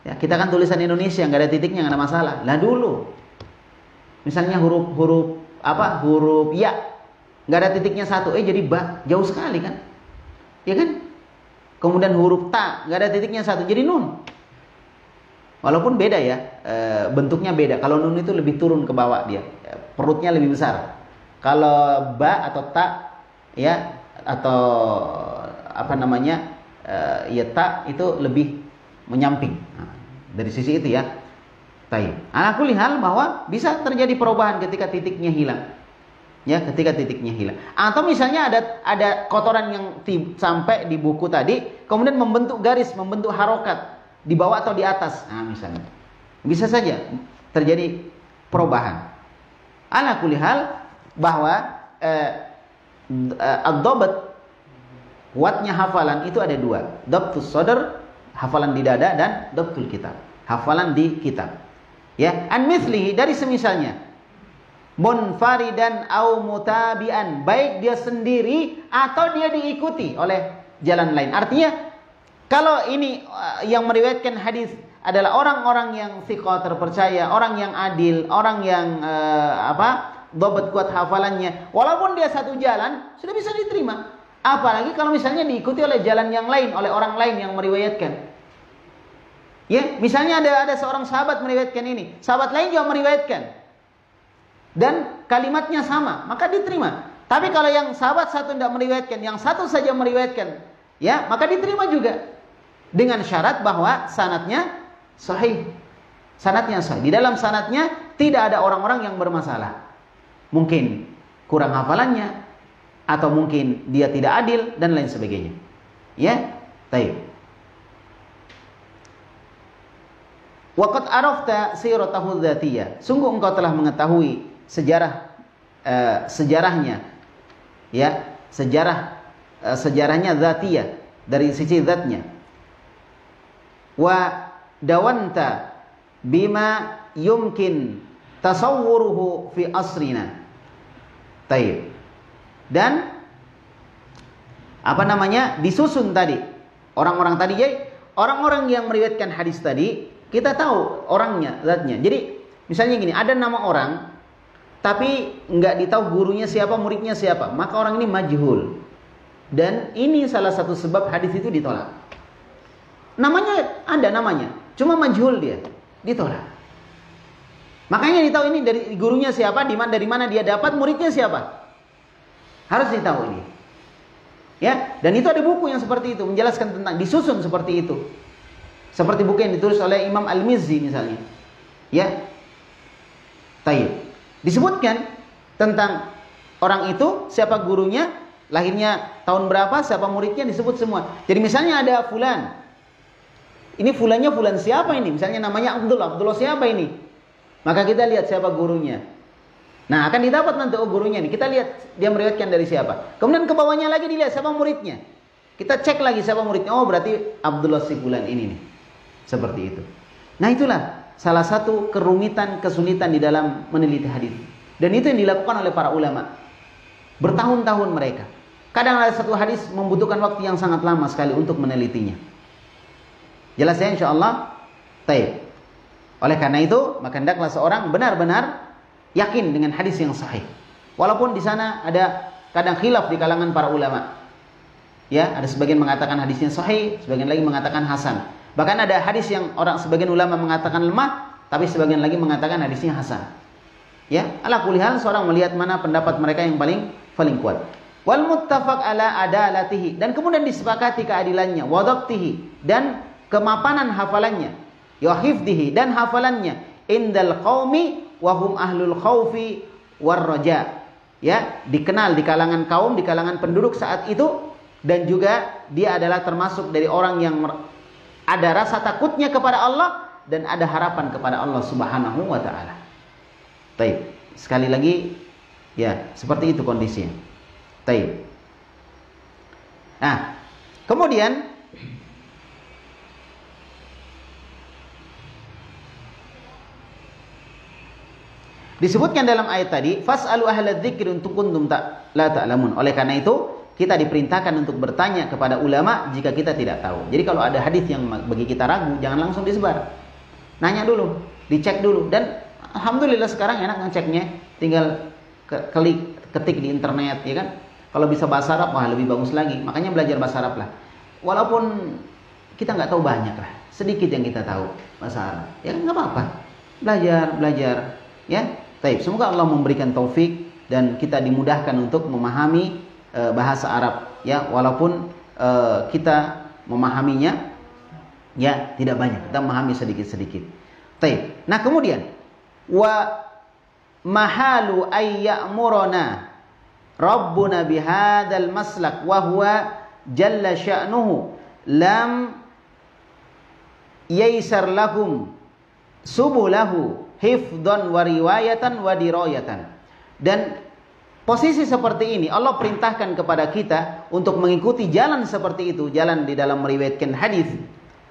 Ya, kita kan tulisan Indonesia nggak ada titiknya, nggak ada masalah. Lah dulu, misalnya huruf ya, nggak ada titiknya satu, jadi ba, jauh sekali kan, ya kan? Kemudian huruf ta, nggak ada titiknya satu, jadi nun. Walaupun beda ya, bentuknya beda. Kalau nun itu lebih turun ke bawah dia, perutnya lebih besar. Kalau ba atau ta, ya atau ya ta itu lebih menyamping. Nah, dari sisi itu ya. Taib. Ala kulli hal bahwa bisa terjadi perubahan ketika titiknya hilang. Ya, ketika titiknya hilang. Atau misalnya ada kotoran yang sampai di buku tadi, kemudian membentuk garis, membentuk harokat di bawah atau di atas. Nah, misalnya. Bisa saja terjadi perubahan. Ala kulli hal bahwa ad-dhabt, kuatnya hafalan itu ada dua. Dhabtus sadr, hafalan di dada, dan dhabtul kitab, hafalan di kitab. Ya, an mithlihi, dari semisalnya. Munfaridan au mutabi'an, baik dia sendiri atau dia diikuti oleh jalan lain. Artinya kalau ini yang meriwayatkan hadis adalah orang-orang yang thiqah, terpercaya, orang yang adil, orang yang dhabt kuat hafalannya, walaupun dia satu jalan sudah bisa diterima. Apalagi kalau misalnya diikuti oleh jalan yang lain, oleh orang lain yang meriwayatkan. Ya, misalnya ada seorang sahabat meriwayatkan ini, sahabat lain juga meriwayatkan. Dan kalimatnya sama, maka diterima. Tapi kalau yang sahabat satu tidak meriwayatkan, yang satu saja meriwayatkan, ya, maka diterima juga. Dengan syarat bahwa sanadnya sahih. Sanadnya sahih. Di dalam sanadnya tidak ada orang-orang yang bermasalah. Mungkin kurang hafalannya, atau mungkin dia tidak adil dan lain sebagainya. Ya, baik. Waqad arafta siratahu dzatiyah. Sungguh engkau telah mengetahui sejarahnya. Ya, sejarahnya dzatiyah, dari sisi zatnya. Wa dawanta bima yumkin tasawwuruhu fi asrina. Baik. Dan disusun tadi orang-orang tadi, jadi orang-orang yang meriwayatkan hadis tadi kita tahu orangnya, zatnya. Jadi misalnya gini, ada nama orang tapi nggak ditahu gurunya siapa, muridnya siapa, maka orang ini majhul. Dan ini salah satu sebab hadis itu ditolak. Namanya ada namanya, cuma majhul dia, ditolak. Makanya ditahu ini dari gurunya siapa, dari mana dia dapat, muridnya siapa. Harus ditahu ini. Ya, dan itu ada buku yang seperti itu menjelaskan tentang, disusun seperti itu. Seperti buku yang ditulis oleh Imam Al-Mizzi misalnya. Ya. Taib. Disebutkan tentang orang itu, siapa gurunya, lahirnya tahun berapa, siapa muridnya, disebut semua. Jadi misalnya ada fulan. Ini fulannya fulan siapa ini? Misalnya namanya Abdullah. Abdullah siapa ini? Maka kita lihat siapa gurunya. Nah, akan didapat nanti gurunya nih. Kita lihat dia meriwayatkan dari siapa. Kemudian ke bawahnya lagi dilihat siapa muridnya. Kita cek lagi siapa muridnya. Oh, berarti Abdullah si fulan ini nih. Seperti itu. Nah, itulah salah satu kerumitan, kesulitan di dalam meneliti hadis. Dan itu yang dilakukan oleh para ulama. Bertahun-tahun mereka. Kadang ada satu hadis membutuhkan waktu yang sangat lama sekali untuk menelitinya. Jelas ya, insyaallah. Baik. Oleh karena itu, maka hendaklah seorang benar-benar yakin dengan hadis yang sahih. Walaupun di sana ada kadang khilaf di kalangan para ulama. Ya, ada sebagian mengatakan hadisnya sahih, sebagian lagi mengatakan hasan. Bahkan ada hadis yang sebagian ulama mengatakan lemah, tapi sebagian lagi mengatakan hadisnya hasan. Ya, ala kulli hal seorang melihat mana pendapat mereka yang paling kuat. Wal muttafaq ala adalatihi, dan kemudian disepakati keadilannya, wa dhabtihi, dan kemapanan hafalannya, ya hifdhihi, dan hafalannya, indal qaumi wahum ahlul khaufi war raja. Ya, dikenal di kalangan kaum, di kalangan penduduk saat itu, dan juga dia adalah termasuk dari orang yang ada rasa takutnya kepada Allah dan ada harapan kepada Allah Subhanahu wa taala. Baik, sekali lagi ya, seperti itu kondisinya. Baik. Nah, kemudian disebutkan dalam ayat tadi, fas'alu ahla dzikri in kuntum la ta'lamun. Oleh karena itu, kita diperintahkan untuk bertanya kepada ulama jika kita tidak tahu. Jadi kalau ada hadis yang bagi kita ragu, jangan langsung disebar. Nanya dulu, dicek dulu. Dan alhamdulillah sekarang enak ngeceknya, tinggal ketik di internet, ya kan? Kalau bisa bahasa Arab, wah lebih bagus lagi. Makanya belajar bahasa Arab lah. Walaupun kita nggak tahu banyak lah, sedikit yang kita tahu bahasa Arab. Ya nggak apa-apa, belajar. Ya, baik. Semoga Allah memberikan taufik dan kita dimudahkan untuk memahami bahasa Arab. Ya, walaupun kita memahaminya ya tidak banyak, kita memahami sedikit-sedikit. Baik. Nah, kemudian wa mahalu ayyamurana Rabbuna bihadzal maslak wa huwa jalla sya'nuhu lam yaisar lahum subulahu hifdhan wa riwayatan wa dirayatan. Dan posisi seperti ini Allah perintahkan kepada kita untuk mengikuti jalan seperti itu, jalan di dalam meriwayatkan hadis,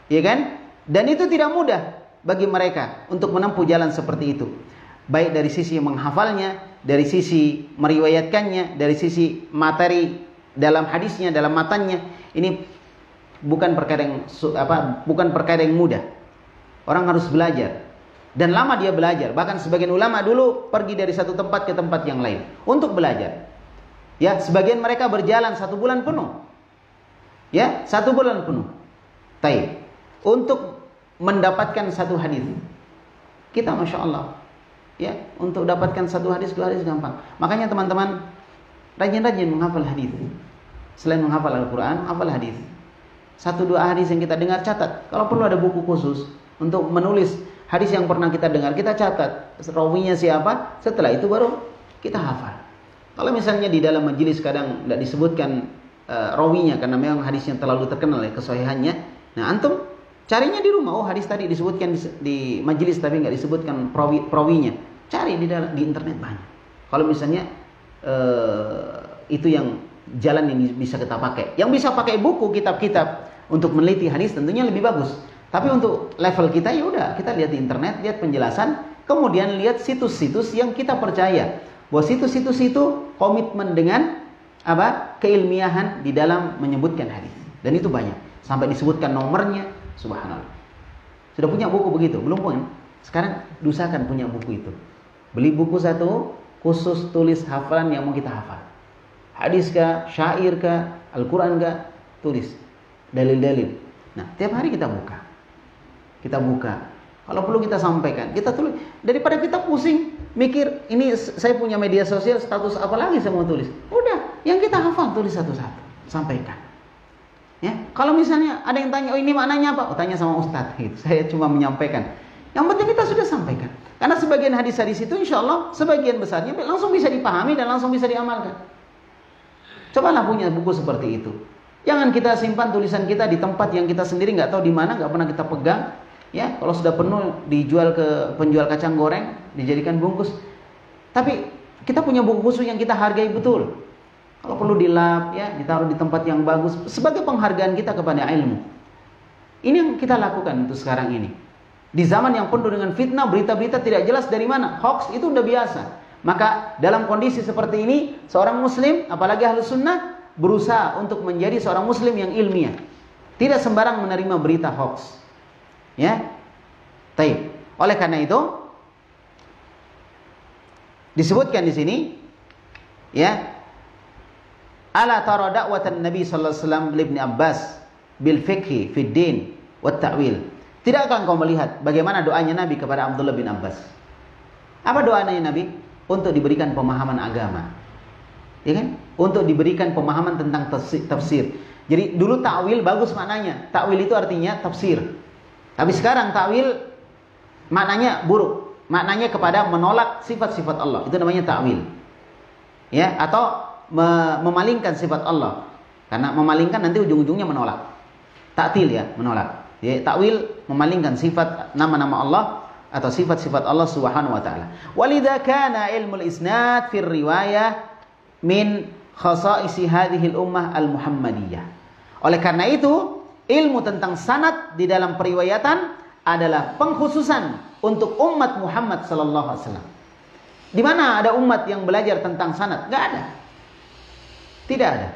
ya kan? Dan itu tidak mudah bagi mereka untuk menempuh jalan seperti itu, baik dari sisi menghafalnya, dari sisi meriwayatkannya, dari sisi materi dalam hadisnya, dalam matannya. Ini bukan perkara yang mudah. Orang harus belajar. Dan lama dia belajar. Bahkan sebagian ulama dulu pergi dari satu tempat ke tempat yang lain untuk belajar. Ya, sebagian mereka berjalan 1 bulan penuh. Ya, 1 bulan penuh. Taib. Untuk mendapatkan 1 hadis. Kita Masya Allah. Ya, untuk dapatkan 1 hadis, 2 hadis gampang. Makanya teman-teman rajin-rajin menghafal hadis. Selain menghafal Al-Quran, hafal hadis. 1-2 hadis yang kita dengar catat. Kalau perlu ada buku khusus untuk menulis hadis yang pernah kita dengar, kita catat rawinya siapa. Setelah itu baru kita hafal. Kalau misalnya di dalam majelis kadang tidak disebutkan rawinya karena memang hadisnya terlalu terkenal ya kesahihannya. Nah, antum carinya di rumah. Oh, hadis tadi disebutkan di majelis tapi nggak disebutkan perawinya. Cari di internet banyak. Kalau misalnya itu yang jalan yang bisa kita pakai. Yang bisa pakai buku, kitab-kitab untuk meneliti hadis tentunya lebih bagus. Tapi untuk level kita ya udah, kita lihat di internet, lihat penjelasan, kemudian lihat situs-situs yang kita percaya. Bahwa situs-situs itu komitmen dengan keilmiahan di dalam menyebutkan hadis. Dan itu banyak. Sampai disebutkan nomornya, subhanallah. Sudah punya buku begitu? Belum punya? Sekarang usahakan punya buku itu. Beli buku 1 khusus tulis hafalan yang mau kita hafal. Hadis kah, syair kah, Al-Quran kah, tulis dalil-dalil. Nah, tiap hari kita buka. Kita buka. Kalau perlu kita sampaikan, kita tulis. Daripada kita pusing mikir, ini saya punya media sosial, status apa lagi saya mau tulis. Udah, yang kita hafal tulis satu-satu, sampaikan. Ya, kalau misalnya ada yang tanya, oh ini maknanya apa? Oh, tanya sama ustadz. Gitu. Saya cuma menyampaikan. Yang penting kita sudah sampaikan. Karena sebagian hadis-hadis itu insya Allah sebagian besarnya langsung bisa dipahami dan langsung bisa diamalkan. Cobalah punya buku seperti itu. Jangan kita simpan tulisan kita di tempat yang kita sendiri nggak tahu di mana, nggak pernah kita pegang. Ya, kalau sudah penuh dijual ke penjual kacang goreng, dijadikan bungkus. Tapi kita punya buku khusus yang kita hargai betul. Kalau perlu dilap, ya, ditaruh di tempat yang bagus sebagai penghargaan kita kepada ilmu. Ini yang kita lakukan untuk sekarang ini. Di zaman yang penuh dengan fitnah, berita-berita tidak jelas dari mana, hoax itu udah biasa. Maka dalam kondisi seperti ini, seorang muslim, apalagi ahlu sunnah, berusaha untuk menjadi seorang muslim yang ilmiah. Tidak sembarang menerima berita hoax. Ya, taib. Oleh karena itu, disebutkan di sini, ya, ala tara da'watan Nabi sallallahu alaihi wasallam Ibnu Abbas bil fiqhi fid din wat ta'wil. Tidakkah engkau melihat bagaimana doanya Nabi kepada Abdullah bin Abbas? Apa doanya Nabi? Untuk diberikan pemahaman agama. Ya kan? Untuk diberikan pemahaman tentang tafsir. Jadi dulu ta'wil bagus maknanya. Ta'wil itu artinya tafsir. Tapi sekarang ta'wil maknanya buruk. Maknanya kepada menolak sifat-sifat Allah. Itu namanya ta'wil. Ya, atau memalingkan sifat Allah. Karena memalingkan nanti ujung-ujungnya menolak. Ta'til ya, menolak. Ya, ta'wil memalingkan sifat nama-nama Allah atau sifat-sifat Allah Subhanahu wa taala. Walidza kana ilmul isnad fi riwayah min khasa'isi hadhihi al-ummah al-Muhammadiyah. Oleh karena itu, ilmu tentang sanad di dalam periwayatan adalah pengkhususan untuk umat Muhammad sallallahu alaihi wasallam. Di mana ada umat yang belajar tentang sanad? Enggak ada. Tidak ada.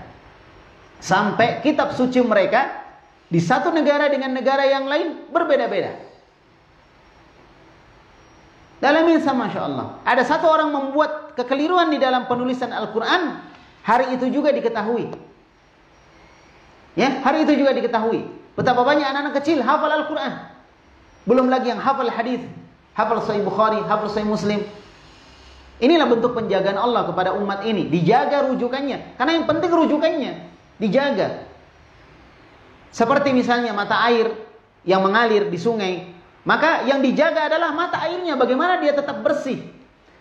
Sampai kitab suci mereka di satu negara dengan negara yang lain berbeda-beda. Dalam insan Masya Allah, ada satu orang membuat kekeliruan di dalam penulisan Al-Quran, hari itu juga diketahui. Ya, hari itu juga diketahui. Betapa banyak anak-anak kecil hafal Al-Quran. Belum lagi yang hafal hadis, hafal Sahih Bukhari, hafal Sahih Muslim. Inilah bentuk penjagaan Allah kepada umat ini. Dijaga rujukannya. Karena yang penting rujukannya. Dijaga. Seperti misalnya mata air yang mengalir di sungai. Maka yang dijaga adalah mata airnya. Bagaimana dia tetap bersih.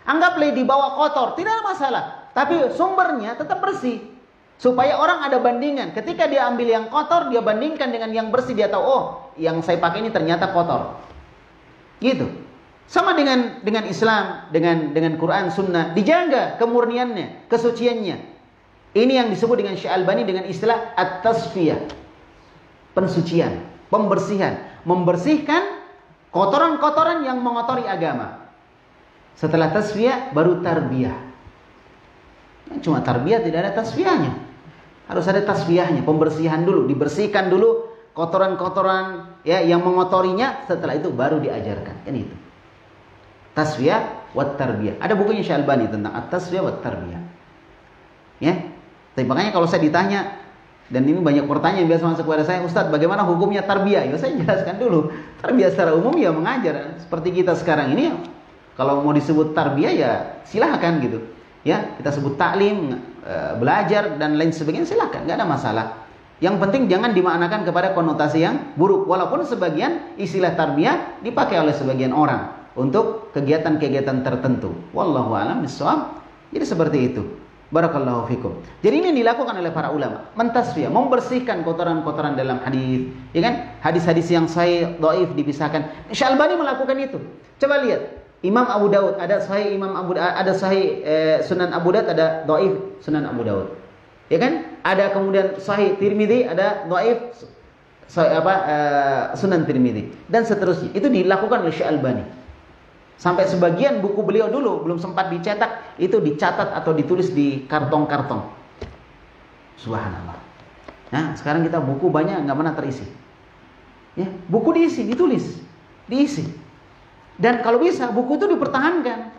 Anggaplah di bawah kotor. Tidak ada masalah. Tapi sumbernya tetap bersih. Supaya orang ada bandingan. Ketika dia ambil yang kotor, dia bandingkan dengan yang bersih. Dia tahu, oh yang saya pakai ini ternyata kotor. Gitu. Sama dengan Islam, dengan Quran, Sunnah, dijaga kemurniannya, kesuciannya. Ini yang disebut dengan Syekh Albani dengan istilah at-tasfiyah, pensucian, pembersihan, membersihkan kotoran-kotoran yang mengotori agama. Setelah tasfiyah, baru tarbiyah. Cuma tarbiyah tidak ada tasfiyahnya, harus ada tasfiyahnya, pembersihan dulu, dibersihkan dulu kotoran-kotoran ya yang mengotorinya. Setelah itu baru diajarkan. Kan itu. Tasfiyah wa tarbiyah. Ada bukunya Syekh Albani tentang at-tasfiyah wa tarbiyah. Ya. Tapi makanya kalau saya ditanya, dan ini banyak pertanyaan biasa masuk kepada saya, Ustadz bagaimana hukumnya tarbiyah? Ya saya jelaskan dulu. Tarbiyah secara umum ya mengajar. Seperti kita sekarang ini, kalau mau disebut tarbiyah ya silahkan gitu. Ya, kita sebut taklim, belajar dan lain sebagainya silahkan, nggak ada masalah. Yang penting jangan dimaknakan kepada konotasi yang buruk. Walaupun sebagian istilah tarbiyah dipakai oleh sebagian orang untuk kegiatan-kegiatan tertentu. Wallahu a'lam bishawab. Jadi seperti itu. Barakallahu fikum. Jadi ini dilakukan oleh para ulama, mentasfiyah, membersihkan kotoran-kotoran dalam hadis, ya kan? Hadis-hadis yang sahih, dhaif dipisahkan. Syalbani melakukan itu. Coba lihat, Imam Abu Daud ada sahih ada sahih Sunan Abu Daud, ada dhaif Sunan Abu Daud. Ya kan? Ada kemudian sahih Tirmidzi, ada dhaif Sunan Tirmidzi dan seterusnya. Itu dilakukan oleh Syalbani. Sampai sebagian buku beliau dulu belum sempat dicetak, itu dicatat atau ditulis di karton-karton. Subhanallah. Nah, sekarang kita buku banyak nggak pernah terisi. Ya, buku diisi, diisi. Dan kalau bisa buku itu dipertahankan.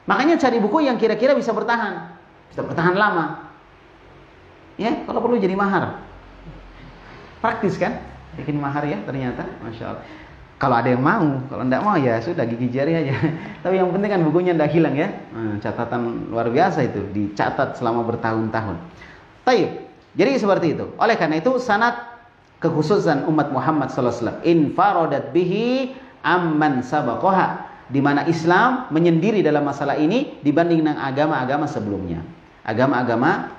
Makanya cari buku yang kira-kira bisa bertahan lama. Ya, kalau perlu jadi mahar. Praktis kan? Bikin mahar ya ternyata, masya Allah. Kalau ada yang mau, kalau tidak mau ya sudah gigi jari aja. Tapi yang penting kan bukunya tidak hilang ya. Catatan luar biasa itu, dicatat selama bertahun-tahun. Taib. Jadi seperti itu. Oleh karena itu sanad kekhususan umat Muhammad sallallahu alaihi wasallam infaradat bihi amman sabaqaha, di mana Islam menyendiri dalam masalah ini dibanding dengan agama-agama sebelumnya. Agama-agama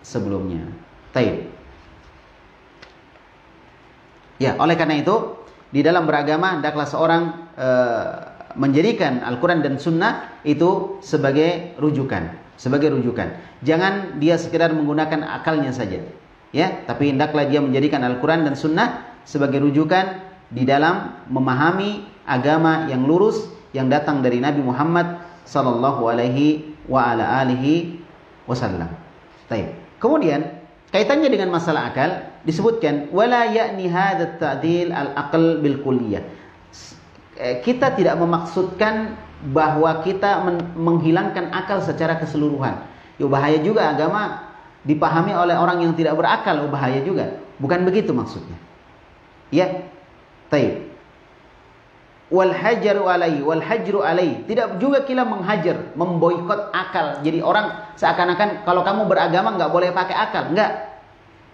sebelumnya. Taib. Ya, oleh karena itu di dalam beragama hendaklah seorang menjadikan Al-Quran dan Sunnah itu sebagai rujukan. Jangan dia sekedar menggunakan akalnya saja, ya. Tapi hendaklah dia menjadikan Al-Quran dan Sunnah sebagai rujukan di dalam memahami agama yang lurus yang datang dari Nabi Muhammad sallallahu alaihi wa ala alihi wasallam. Baik. Kemudian kaitannya dengan masalah akal disebutkan wala ya'ni hadza ta'dil al-aql bil kulliyah. Kita tidak memaksudkan bahwa kita menghilangkan akal secara keseluruhan. Ya bahaya juga agama dipahami oleh orang yang tidak berakal, bahaya juga. Bukan begitu maksudnya. Ya. Baik. Wal hajru alai. Tidak juga kita menghajar, memboikot akal. Jadi orang seakan-akan kalau kamu beragama enggak boleh pakai akal. Enggak.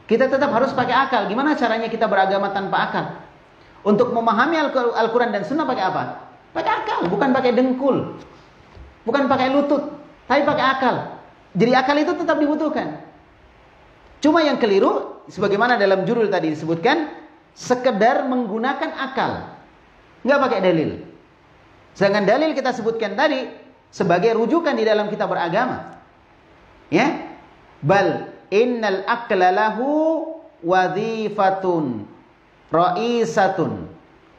Kita tetap harus pakai akal. Gimana caranya kita beragama tanpa akal? Untuk memahami Al-Quran dan Sunnah pakai apa? Pakai akal, bukan pakai dengkul. Bukan pakai lutut, tapi pakai akal. Jadi akal itu tetap dibutuhkan. Cuma yang keliru, sebagaimana dalam judul tadi disebutkan, sekedar menggunakan akal. Nggak pakai dalil. Sedangkan dalil kita sebutkan tadi sebagai rujukan di dalam kita beragama. Ya? Bal innal aqla lahu wadhifatun raisatun.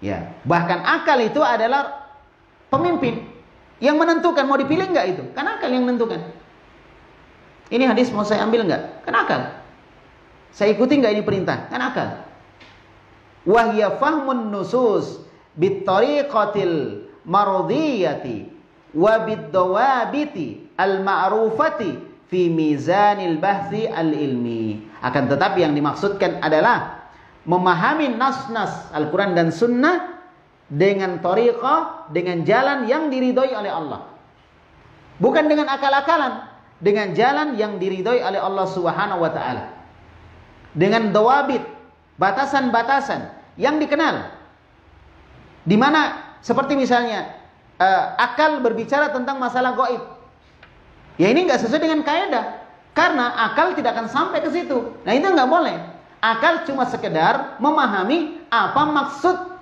Ya, bahkan akal itu adalah pemimpin yang menentukan mau dipilih enggak itu. Kan akal yang menentukan. Ini hadis mau saya ambil enggak? Kan akal. Saya ikuti enggak ini perintah? Kan akal. Wa hiya fahmun nusus bit tariqatil mardhiyati wa bid dawabiti al ma'rufati fi mizanil bahthi al-ilmi. Akan tetapi yang dimaksudkan adalah memahami nas-nas Al-Quran dan Sunnah dengan tariqah, dengan jalan yang diridhoi oleh Allah. Bukan dengan akal-akalan, dengan jalan yang diridhoi oleh Allah Subhanahu wa taala. Dengan dawabit, batasan-batasan yang dikenal. Di mana seperti misalnya akal berbicara tentang masalah gaib. Ya ini nggak sesuai dengan kaidah, karena akal tidak akan sampai ke situ. Nah itu nggak boleh. Akal cuma sekedar memahami apa maksud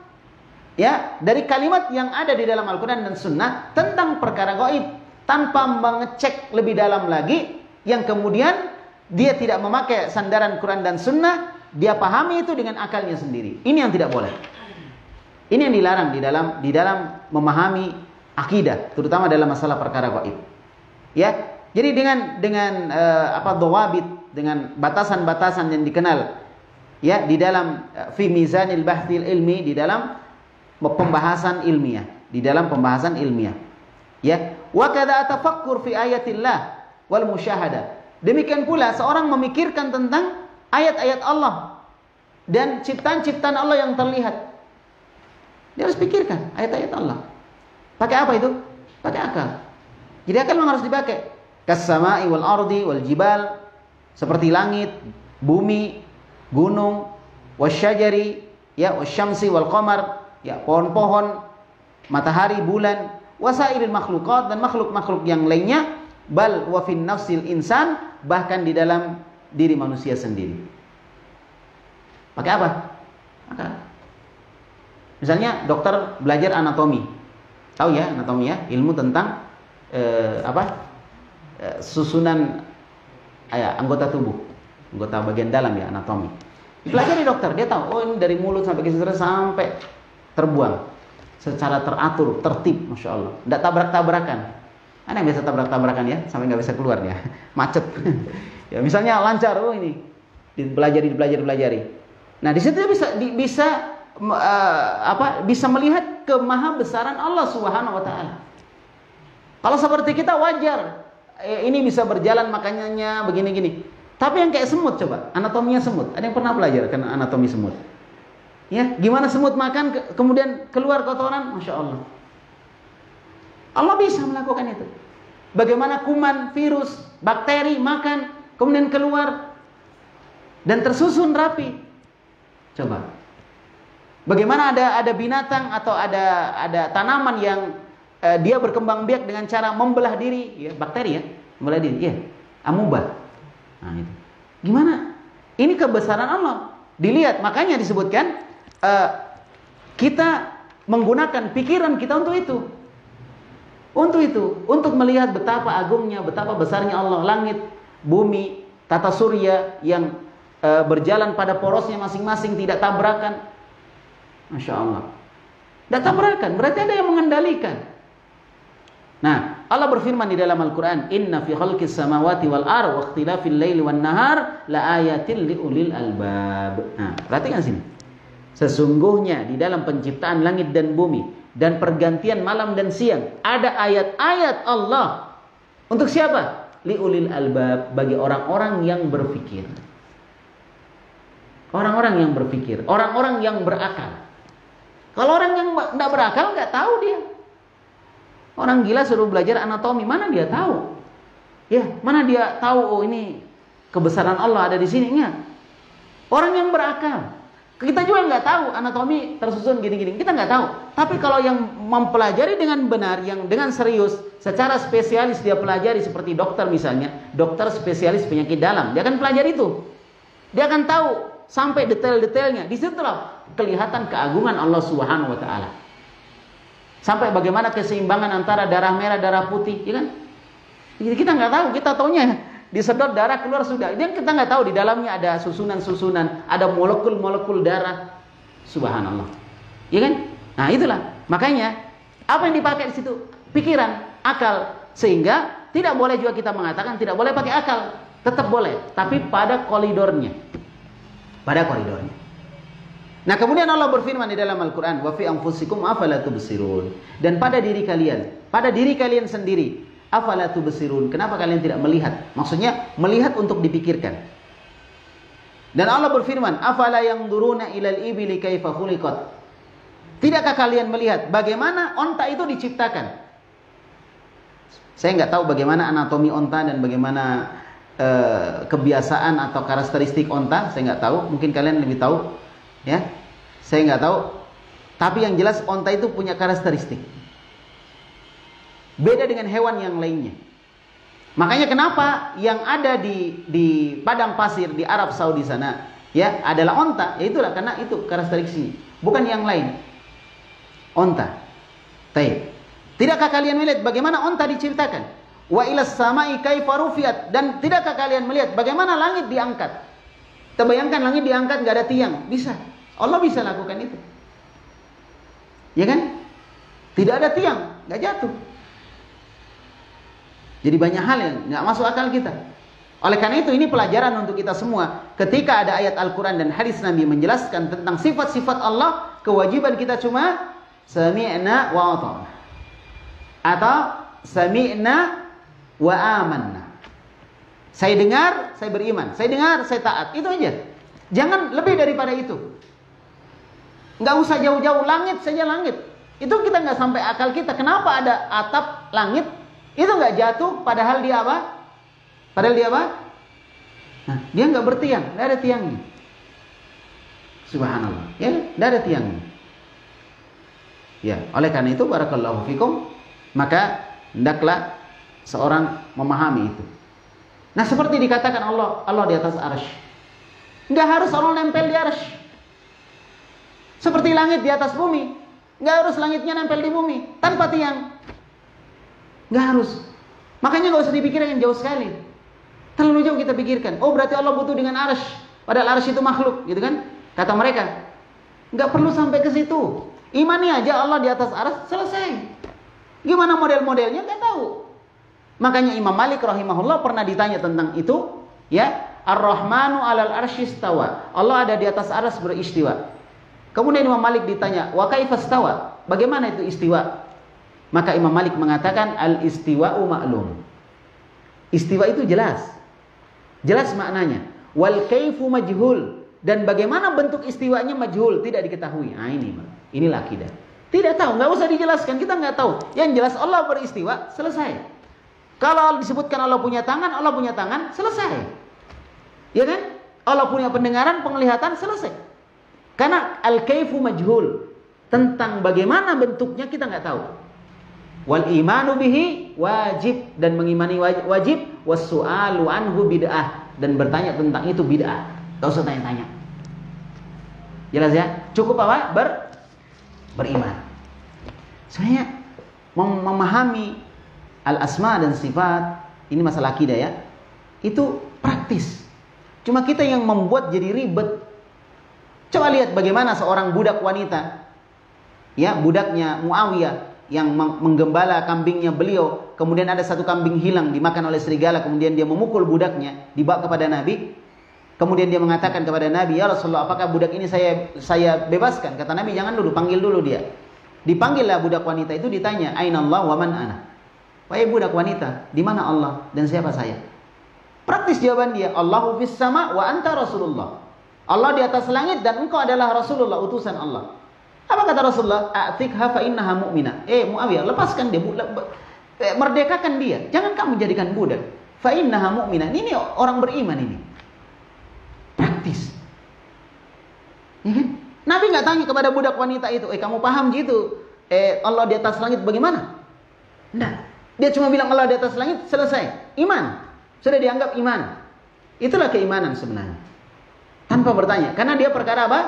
ya dari kalimat yang ada di dalam Al-Quran dan Sunnah tentang perkara gaib, tanpa mengecek lebih dalam lagi, yang kemudian dia tidak memakai sandaran Quran dan Sunnah, dia pahami itu dengan akalnya sendiri. Ini yang tidak boleh. Ini yang dilarang di dalam memahami akidah, terutama dalam masalah perkara gaib. Ya, jadi dengan dhawabit, dengan batasan-batasan yang dikenal ya di dalam fi mizanil bahthil ilmi, di dalam pembahasan ilmiah, Ya, wa kadza tafakkur fi ayatillah wal musyahadah. Demikian pula seorang memikirkan tentang ayat-ayat Allah dan ciptaan-ciptaan Allah yang terlihat. Dia harus pikirkan ayat-ayat Allah. Pakai apa itu? Pakai akal. Jadi akal memang harus dipakai. Kas-sama'i wal ardi wal jibal, seperti langit, bumi, gunung, wasyajari, ya, wasyamsi wal qamar, ya, pohon-pohon, matahari, bulan, wasairil makhluqat, dan makhluk-makhluk yang lainnya, bal wa fin nafsil insan, bahkan di dalam diri manusia sendiri. Pakai apa? Akal. Misalnya dokter belajar anatomi. Tahu ya anatomi ya, ilmu tentang susunan anggota tubuh, anggota bagian dalam ya, anatomi. Dipelajari dokter, dia tahu, oh ini dari mulut sampai ke sisir sampai terbuang secara teratur, tertib, masya Allah. Tidak tabrak-tabrakan. Ada yang biasa tabrak-tabrakan ya, sampai nggak bisa keluar ya, macet. Ya misalnya lancar, oh ini dipelajari. Nah di situ dia bisa melihat kemahabesaran Allah Subhanahu Wa Taala. Kalau seperti kita wajar, ini bisa berjalan makanya begini-gini. Tapi yang kayak semut coba, anatominya semut. Ada yang pernah belajar kan anatomi semut? Ya, gimana semut makan kemudian keluar kotoran? Masya Allah. Allah bisa melakukan itu. Bagaimana kuman, virus, bakteri makan kemudian keluar dan tersusun rapi. Coba. Bagaimana ada binatang atau ada tanaman yang dia berkembang biak dengan cara membelah diri, ya, bakteri ya, membelah diri, ya, amuba. Nah, itu. Gimana? Ini kebesaran Allah. Dilihat, makanya disebutkan kita menggunakan pikiran kita untuk itu. Untuk melihat betapa agungnya, betapa besarnya Allah, langit, bumi, tata surya yang berjalan pada porosnya masing-masing, tidak tabrakan. Masya Allah. Tidak tabrakan, berarti ada yang mengendalikan. Nah, Allah berfirman di dalam Al-Quran, Inna fi khalqis samawati wal ar wa ikhtilafil laili wan nahar la ayatil liulil albab. Nah, perhatikan sini. Sesungguhnya di dalam penciptaan langit dan bumi dan pergantian malam dan siang ada ayat-ayat Allah. Untuk siapa? Liulil albab, bagi orang-orang yang berpikir. Orang-orang yang berpikir, orang-orang yang berakal. Kalau orang yang tidak berakal nggak tahu dia. Orang gila suruh belajar anatomi, mana dia tahu? Ya, mana dia tahu, oh ini kebesaran Allah ada di sini? Ingat. Orang yang berakal. Kita juga nggak tahu anatomi tersusun gini-gini. Kita nggak tahu. Tapi kalau yang mempelajari dengan benar, yang dengan serius, secara spesialis dia pelajari, seperti dokter misalnya, dokter spesialis penyakit dalam, dia akan pelajari itu. Dia akan tahu sampai detail-detailnya. Di situlah kelihatan keagungan Allah Subhanahu Wa Taala. Sampai bagaimana keseimbangan antara darah merah, darah putih, ya kan? Kita nggak tahu, kita taunya disedot darah keluar sudah. Dia kita nggak tahu di dalamnya ada susunan-susunan, ada molekul-molekul darah. Subhanallah, ya kan? Nah itulah makanya apa yang dipakai di situ pikiran, akal, sehingga tidak boleh juga kita mengatakan tidak boleh pakai akal, tetap boleh, tapi pada koridornya, Nah kemudian Allah berfirman di dalam Al-Quran, wa fi anfusikum afala tubsirun, dan pada diri kalian sendiri, afala tubsirun, kenapa kalian tidak melihat? Maksudnya melihat untuk dipikirkan. Dan Allah berfirman, afala yanzuruna ilal ibili kaifa khuliqat, tidakkah kalian melihat bagaimana onta itu diciptakan? Saya nggak tahu bagaimana anatomi onta dan bagaimana kebiasaan atau karakteristik onta, saya nggak tahu, mungkin kalian lebih tahu. Ya, saya nggak tahu. Tapi yang jelas onta itu punya karakteristik beda dengan hewan yang lainnya. Makanya kenapa yang ada di padang pasir di Arab Saudi sana, ya, adalah onta. Ya itulah karena itu karakteristiknya, bukan yang lain. Onta. Baik. Tidakkah kalian melihat bagaimana onta diciptakan? Wa ilas samai kaifa rufiat, dan tidakkah kalian melihat bagaimana langit diangkat? Terbayangkan langit diangkat nggak ada tiang, bisa. Allah bisa lakukan itu, ya kan? Tidak ada tiang, nggak jatuh. Jadi banyak hal yang nggak masuk akal kita. Oleh karena itu ini pelajaran untuk kita semua. Ketika ada ayat Al-Quran dan hadis Nabi menjelaskan tentang sifat-sifat Allah, kewajiban kita cuma sami'na wa ata'na atau sami'na wa amanna. Saya dengar, saya beriman. Saya dengar, saya taat. Itu aja. Jangan lebih daripada itu. Nggak usah jauh-jauh, langit saja langit. Itu kita nggak sampai akal kita. Kenapa ada atap langit? Itu nggak jatuh, padahal dia apa? Padahal dia apa? Nah, dia nggak bertiang, nggak ada tiangnya. Subhanallah, ya, nggak ada tiangnya. Ya, oleh karena itu, barakallahu fikum, maka hendaklah seorang memahami itu. Nah, seperti dikatakan Allah di atas arsy. Nggak harus Allah nempel di arsy. Seperti langit di atas bumi, nggak harus langitnya nempel di bumi tanpa tiang. Nggak harus. Makanya nggak usah dipikirkan jauh sekali. Terlalu jauh kita pikirkan. Oh, berarti Allah butuh dengan arsy. Padahal arsy itu makhluk, gitu kan? Kata mereka. Nggak perlu sampai ke situ. Imani aja Allah di atas arsy, selesai. Gimana model-modelnya? Nggak tahu. Makanya Imam Malik rahimahullah pernah ditanya tentang itu, ya, Ar-Rahmanu 'alal arsy istawa. Allah ada di atas arsy beristiwa. Kemudian Imam Malik ditanya, "Wa kaifa istawa?" Bagaimana itu istiwa? Maka Imam Malik mengatakan, "Al-istiwa'u ma'lum." Istiwa itu jelas. Jelas maknanya. Wal kaifu majhul, dan bagaimana bentuk istiwanya majhul, tidak diketahui. Nah, inilah akidah. Tidak tahu, nggak usah dijelaskan, kita nggak tahu. Yang jelas Allah beristiwa, selesai. Kalau disebutkan Allah punya tangan, selesai. Ya kan? Allah punya pendengaran, penglihatan, selesai. Karena al-kaifu majhul, tentang bagaimana bentuknya kita nggak tahu. Wal imanu bihi wajib, dan mengimani wajib, wassu'alu anhu bid'ah, dan bertanya tentang itu bid'ah. Enggak usah tanya-tanya. Jelas ya? Cukup apa? Beriman. Saya memahami al-asma dan sifat, ini masalah akidah ya. Itu praktis. Cuma kita yang membuat jadi ribet. Coba lihat bagaimana seorang budak wanita, ya, budaknya Muawiyah, yang menggembala kambingnya beliau, kemudian ada satu kambing hilang dimakan oleh serigala, kemudian dia memukul budaknya, dibawa kepada Nabi. Kemudian dia mengatakan kepada Nabi, "Ya Rasulullah, apakah budak ini saya bebaskan?" Kata Nabi, "Jangan dulu, panggil dulu dia." Dipanggillah budak wanita itu, ditanya, "Aina Allah wa man ana?" Wahai budak wanita, di mana Allah dan siapa saya? Praktis jawaban dia, "Allahu fis sama wa anta Rasulullah." Allah di atas langit dan engkau adalah Rasulullah, utusan Allah. Apa kata Rasulullah? "A'tikha fa innaha mu'minah." Muawiyah, lepaskan dia, merdekakan dia. Jangan kamu jadikan budak. Fa innaha mu'minah. Ini orang beriman ini. Praktis. Ya kan? Nabi nggak tanya kepada budak wanita itu, kamu paham gitu? Allah di atas langit bagaimana? Enggak. Dia cuma bilang Allah di atas langit, selesai. Iman. Sudah dianggap iman. Itulah keimanan sebenarnya. Tanpa bertanya. Karena dia perkara apa?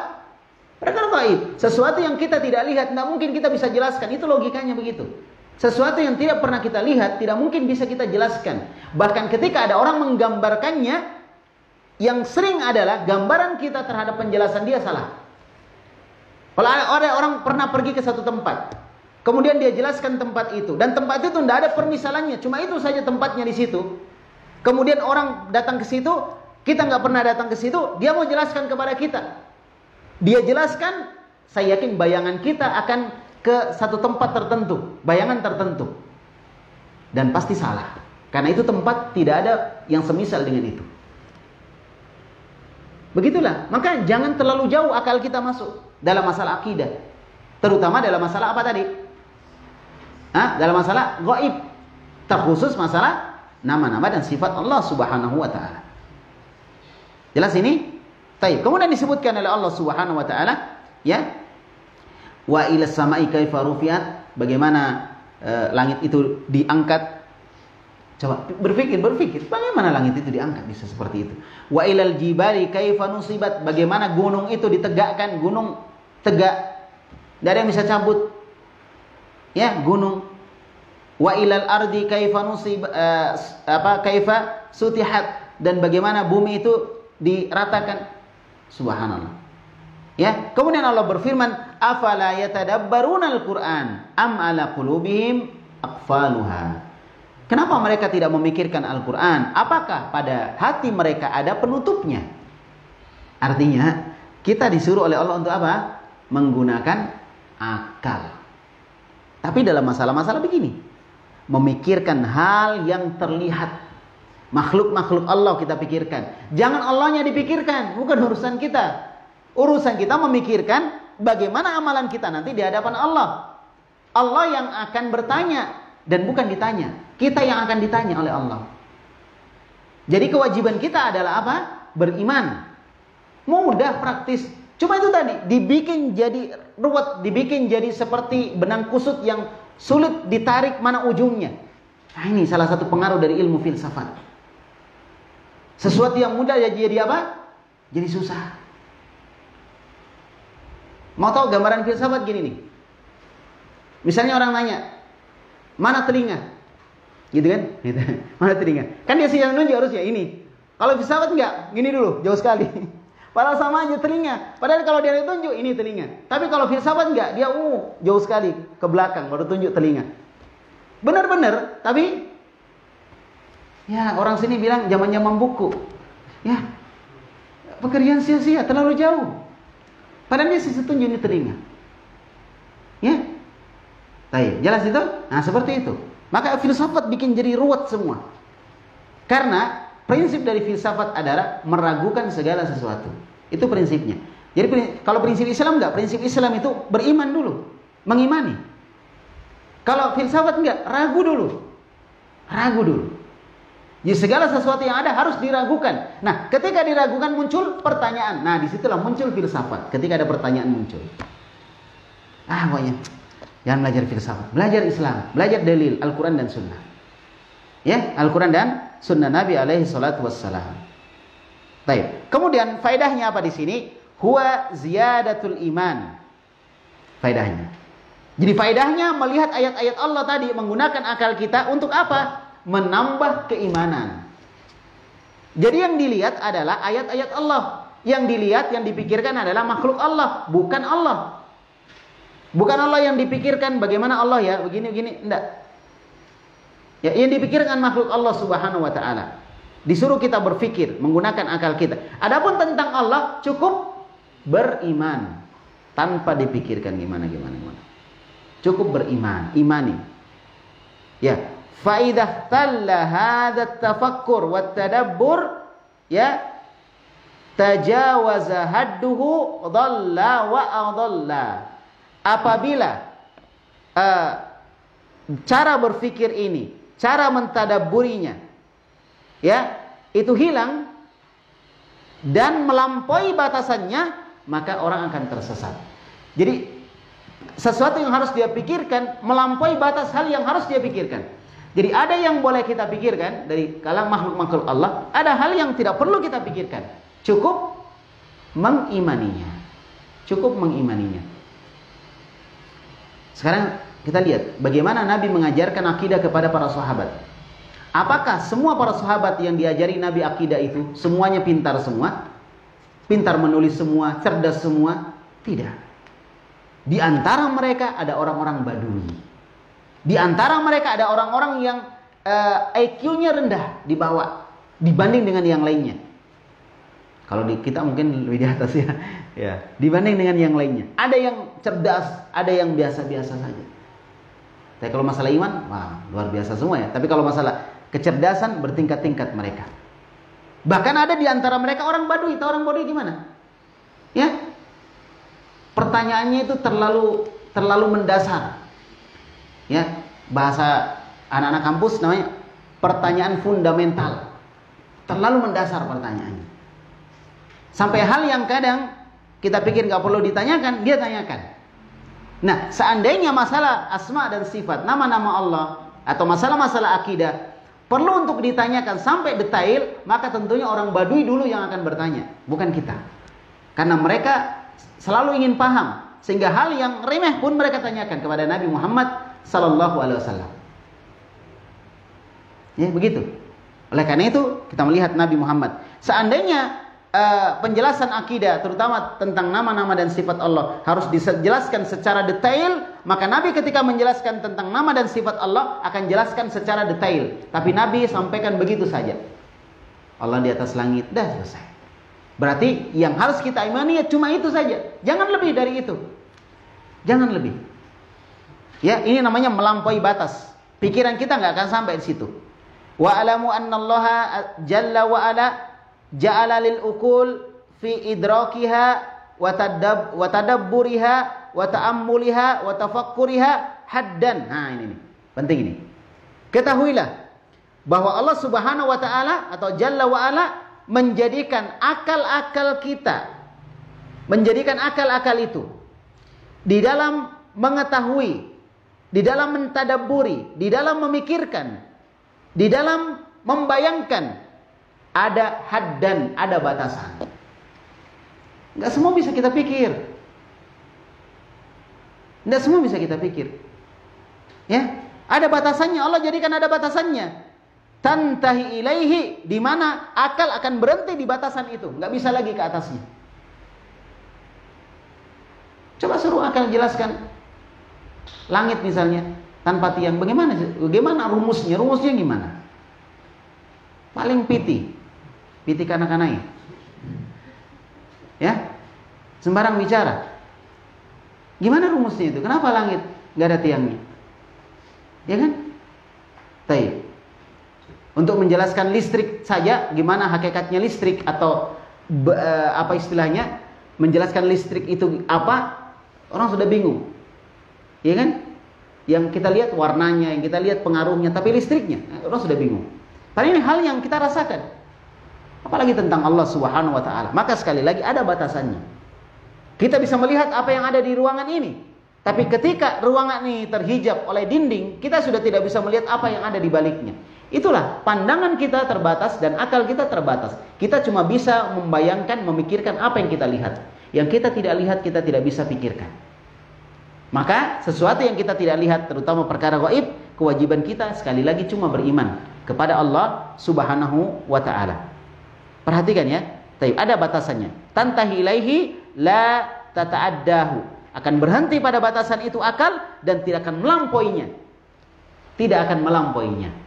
Perkara gaib. Sesuatu yang kita tidak lihat, tidak mungkin kita bisa jelaskan. Itu logikanya begitu. Sesuatu yang tidak pernah kita lihat, tidak mungkin bisa kita jelaskan. Bahkan ketika ada orang menggambarkannya, yang sering adalah gambaran kita terhadap penjelasan dia salah. Kalau ada orang pernah pergi ke satu tempat, kemudian dia jelaskan tempat itu, dan tempat itu tidak ada permisalannya, cuma itu saja tempatnya di situ. Kemudian orang datang ke situ, kita nggak pernah datang ke situ, dia mau jelaskan kepada kita. Dia jelaskan, saya yakin bayangan kita akan ke satu tempat tertentu, bayangan tertentu, dan pasti salah, karena itu tempat tidak ada yang semisal dengan itu. Begitulah, maka jangan terlalu jauh akal kita masuk dalam masalah akidah, terutama dalam masalah apa tadi? Dalam masalah gaib, terkhusus masalah nama-nama dan sifat Allah Subhanahu wa taala. Jelas ini? Baik. Kemudian disebutkan oleh Allah Subhanahu wa taala, ya, wa ilas sama'i kaifa rufi'at, bagaimana langit itu diangkat. Coba berpikir, bagaimana langit itu diangkat bisa seperti itu? Wa ilal jibali kaifa nusibat, bagaimana gunung itu ditegakkan, gunung tegak, tidak ada yang bisa cabut. Ya, gunung. Wa ilal ardi kaifa kaifa sutihat, dan bagaimana bumi itu diratakan. Subhanallah. Ya, kemudian Allah berfirman, "Afala yatadabbarunal Qur'an am ala qulubihim aqfaluha." Kenapa mereka tidak memikirkan Al-Qur'an? Apakah pada hati mereka ada penutupnya? Artinya, kita disuruh oleh Allah untuk apa? Menggunakan akal. Tapi dalam masalah-masalah begini, memikirkan hal yang terlihat. Makhluk-makhluk Allah kita pikirkan. Jangan Allahnya dipikirkan, bukan urusan kita. Urusan kita memikirkan bagaimana amalan kita nanti di hadapan Allah. Allah yang akan bertanya dan bukan ditanya. Kita yang akan ditanya oleh Allah. Jadi kewajiban kita adalah apa? Beriman. Mudah, praktis. Cuma itu tadi, dibikin jadi ruwet, dibikin jadi seperti benang kusut yang sulit ditarik mana ujungnya. Nah, ini salah satu pengaruh dari ilmu filsafat. Sesuatu yang mudah jadi apa? Jadi susah. Mau tahu gambaran filsafat gini nih. Misalnya orang nanya, mana telinga? Gitu kan? Gitu. Mana telinga? Kan dia sih yang nunjuk harusnya ini. Kalau filsafat enggak, gini dulu, jauh sekali. Padahal sama aja telinga. Padahal kalau dia tunjuk, ini telinga. Tapi kalau filsafat enggak, dia jauh sekali ke belakang, baru tunjuk telinga. Benar-benar, tapi ya orang sini bilang zaman-zaman buku. Ya, pekerjaan sia-sia, terlalu jauh. Padahal dia sih tunjuk ini telinga. Ya, baik, jelas itu? Nah seperti itu. Maka filsafat bikin jadi ruwet semua. Karena prinsip dari filsafat adalah meragukan segala sesuatu. Itu prinsipnya. Jadi kalau prinsip Islam enggak, prinsip Islam itu beriman dulu, mengimani. Kalau filsafat enggak, ragu dulu. Ragu dulu. Jadi segala sesuatu yang ada harus diragukan. Nah, ketika diragukan muncul pertanyaan. Nah, disitulah muncul filsafat. Ketika ada pertanyaan muncul. Pokoknya jangan belajar filsafat, belajar Islam, belajar dalil Al-Quran dan Sunnah. Ya, Al-Quran dan Sunnah Nabi alaihi salatu wassalam. Baik. Kemudian faedahnya apa di sini? Huwa ziyadatul iman. Faedahnya. Jadi faedahnya melihat ayat-ayat Allah tadi menggunakan akal kita untuk apa? Menambah keimanan. Jadi yang dilihat adalah ayat-ayat Allah. Yang dilihat, yang dipikirkan adalah makhluk Allah, bukan Allah. Bukan Allah yang dipikirkan bagaimana Allah ya, begini-begini, enggak. Ya, yang dipikirkan makhluk Allah Subhanahu wa taala. Disuruh kita berpikir menggunakan akal kita. Adapun tentang Allah cukup beriman tanpa dipikirkan gimana. Cukup beriman, imani. Ya, fa idza talla hadza tafakkur wat tadabbur ya tajawaza hadduhu dhalla wa adalla. Apabila cara berpikir ini, cara mentadabburinya, ya, itu hilang dan melampaui batasannya, maka orang akan tersesat. Jadi sesuatu yang harus dia pikirkan melampaui batas hal yang harus dia pikirkan. Jadi ada yang boleh kita pikirkan dari kalangan makhluk-makhluk Allah, ada hal yang tidak perlu kita pikirkan. Cukup mengimaninya. Cukup mengimaninya. Sekarang kita lihat bagaimana Nabi mengajarkan akidah kepada para sahabat. Apakah semua para sahabat yang diajari Nabi akidah itu semuanya pintar semua? Pintar menulis semua, cerdas semua? Tidak. Di antara mereka ada orang-orang Badui. Di antara mereka ada orang-orang yang IQ-nya rendah di bawah dibanding dengan yang lainnya. Kalau di kita mungkin lebih di atas ya. Ya, dibanding dengan yang lainnya. Ada yang cerdas, ada yang biasa-biasa saja. Tapi kalau masalah iman, wah, luar biasa semua ya. Tapi kalau masalah kecerdasan bertingkat-tingkat mereka. Bahkan ada di antara mereka orang Badui. Tahu orang Badui gimana? Ya. Pertanyaannya itu terlalu mendasar. Ya, bahasa anak-anak kampus namanya pertanyaan fundamental. Terlalu mendasar pertanyaannya. Sampai hal yang kadang kita pikir nggak perlu ditanyakan, dia tanyakan. Nah, seandainya masalah asma dan sifat, nama-nama Allah atau masalah-masalah akidah perlu untuk ditanyakan sampai detail, maka tentunya orang Badui dulu yang akan bertanya, bukan kita. Karena mereka selalu ingin paham, sehingga hal yang remeh pun mereka tanyakan kepada Nabi Muhammad sallallahu alaihi wasallam. Ya, begitu. Oleh karena itu, kita melihat Nabi Muhammad. Seandainya penjelasan akidah terutama tentang nama-nama dan sifat Allah harus dijelaskan secara detail, maka Nabi ketika menjelaskan tentang nama dan sifat Allah akan jelaskan secara detail. Tapi Nabi sampaikan begitu saja. Allah di atas langit, dah selesai. Berarti yang harus kita imani ya cuma itu saja. Jangan lebih dari itu. Jangan lebih. Ya, ini namanya melampaui batas. Pikiran kita nggak akan sampai di situ. Wa alamu anna Allah jalla wa ala ja'ala lil uqul fi idrakiha wa tadabburiha wa ta'ammuliha wa tafakkuriha haddan. Nah, ini nih. Penting ini. Ketahuilah bahwa Allah Subhanahu wa taala atau Jalla wa ala menjadikan akal-akal kita, menjadikan akal-akal itu di dalam mengetahui, di dalam mentadabburi, di dalam memikirkan, di dalam membayangkan, ada haddan, ada batasan. Enggak semua bisa kita pikir. Enggak semua bisa kita pikir. Ya, ada batasannya. Allah jadikan ada batasannya. Tantahi ilaihi, di mana akal akan berhenti di batasan itu, nggak bisa lagi ke atasnya. Coba suruh akal jelaskan langit misalnya tanpa tiang, bagaimana rumusnya? Rumusnya gimana? Paling piti kanak-kanai. Ya, sembarang bicara. Gimana rumusnya itu? Kenapa langit nggak ada tiangnya? Ya kan? Baik. Untuk menjelaskan listrik saja, gimana hakikatnya listrik atau apa istilahnya, menjelaskan listrik itu apa, orang sudah bingung, ya kan? Yang kita lihat warnanya, yang kita lihat pengaruhnya, tapi listriknya, orang sudah bingung. Padahal ini hal yang kita rasakan, apalagi tentang Allah Subhanahu Wa Taala. Maka sekali lagi ada batasannya. Kita bisa melihat apa yang ada di ruangan ini, tapi ketika ruangan ini terhijab oleh dinding, kita sudah tidak bisa melihat apa yang ada di baliknya. Itulah pandangan kita terbatas dan akal kita terbatas. Kita cuma bisa membayangkan, memikirkan apa yang kita lihat. Yang kita tidak lihat, kita tidak bisa pikirkan. Maka sesuatu yang kita tidak lihat, terutama perkara gaib, kewajiban kita sekali lagi cuma beriman kepada Allah Subhanahu wa taala. Perhatikan ya. Ada batasannya. Tantahi ilaihi la tata'addahu. Akan berhenti pada batasan itu akal dan tidak akan melampauinya. Tidak akan melampauinya.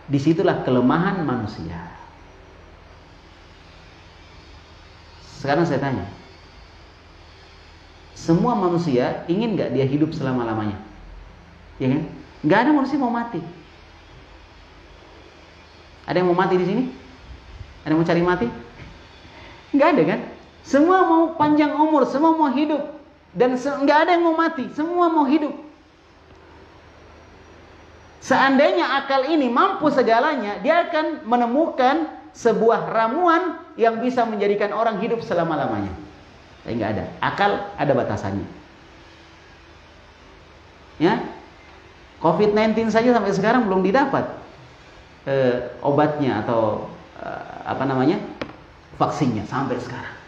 Disitulah kelemahan manusia. Sekarang saya tanya, semua manusia ingin nggak dia hidup selama-lamanya? Ya kan? Nggak ada manusia mau mati. Ada yang mau mati di sini? Ada yang mau cari mati? Nggak ada kan? Semua mau panjang umur, semua mau hidup, dan nggak ada yang mau mati. Semua mau hidup. Seandainya akal ini mampu segalanya, dia akan menemukan sebuah ramuan yang bisa menjadikan orang hidup selama-lamanya. Tapi nggak ada. Akal ada batasannya. Ya, COVID-19 saja sampai sekarang belum didapat obatnya atau vaksinnya sampai sekarang.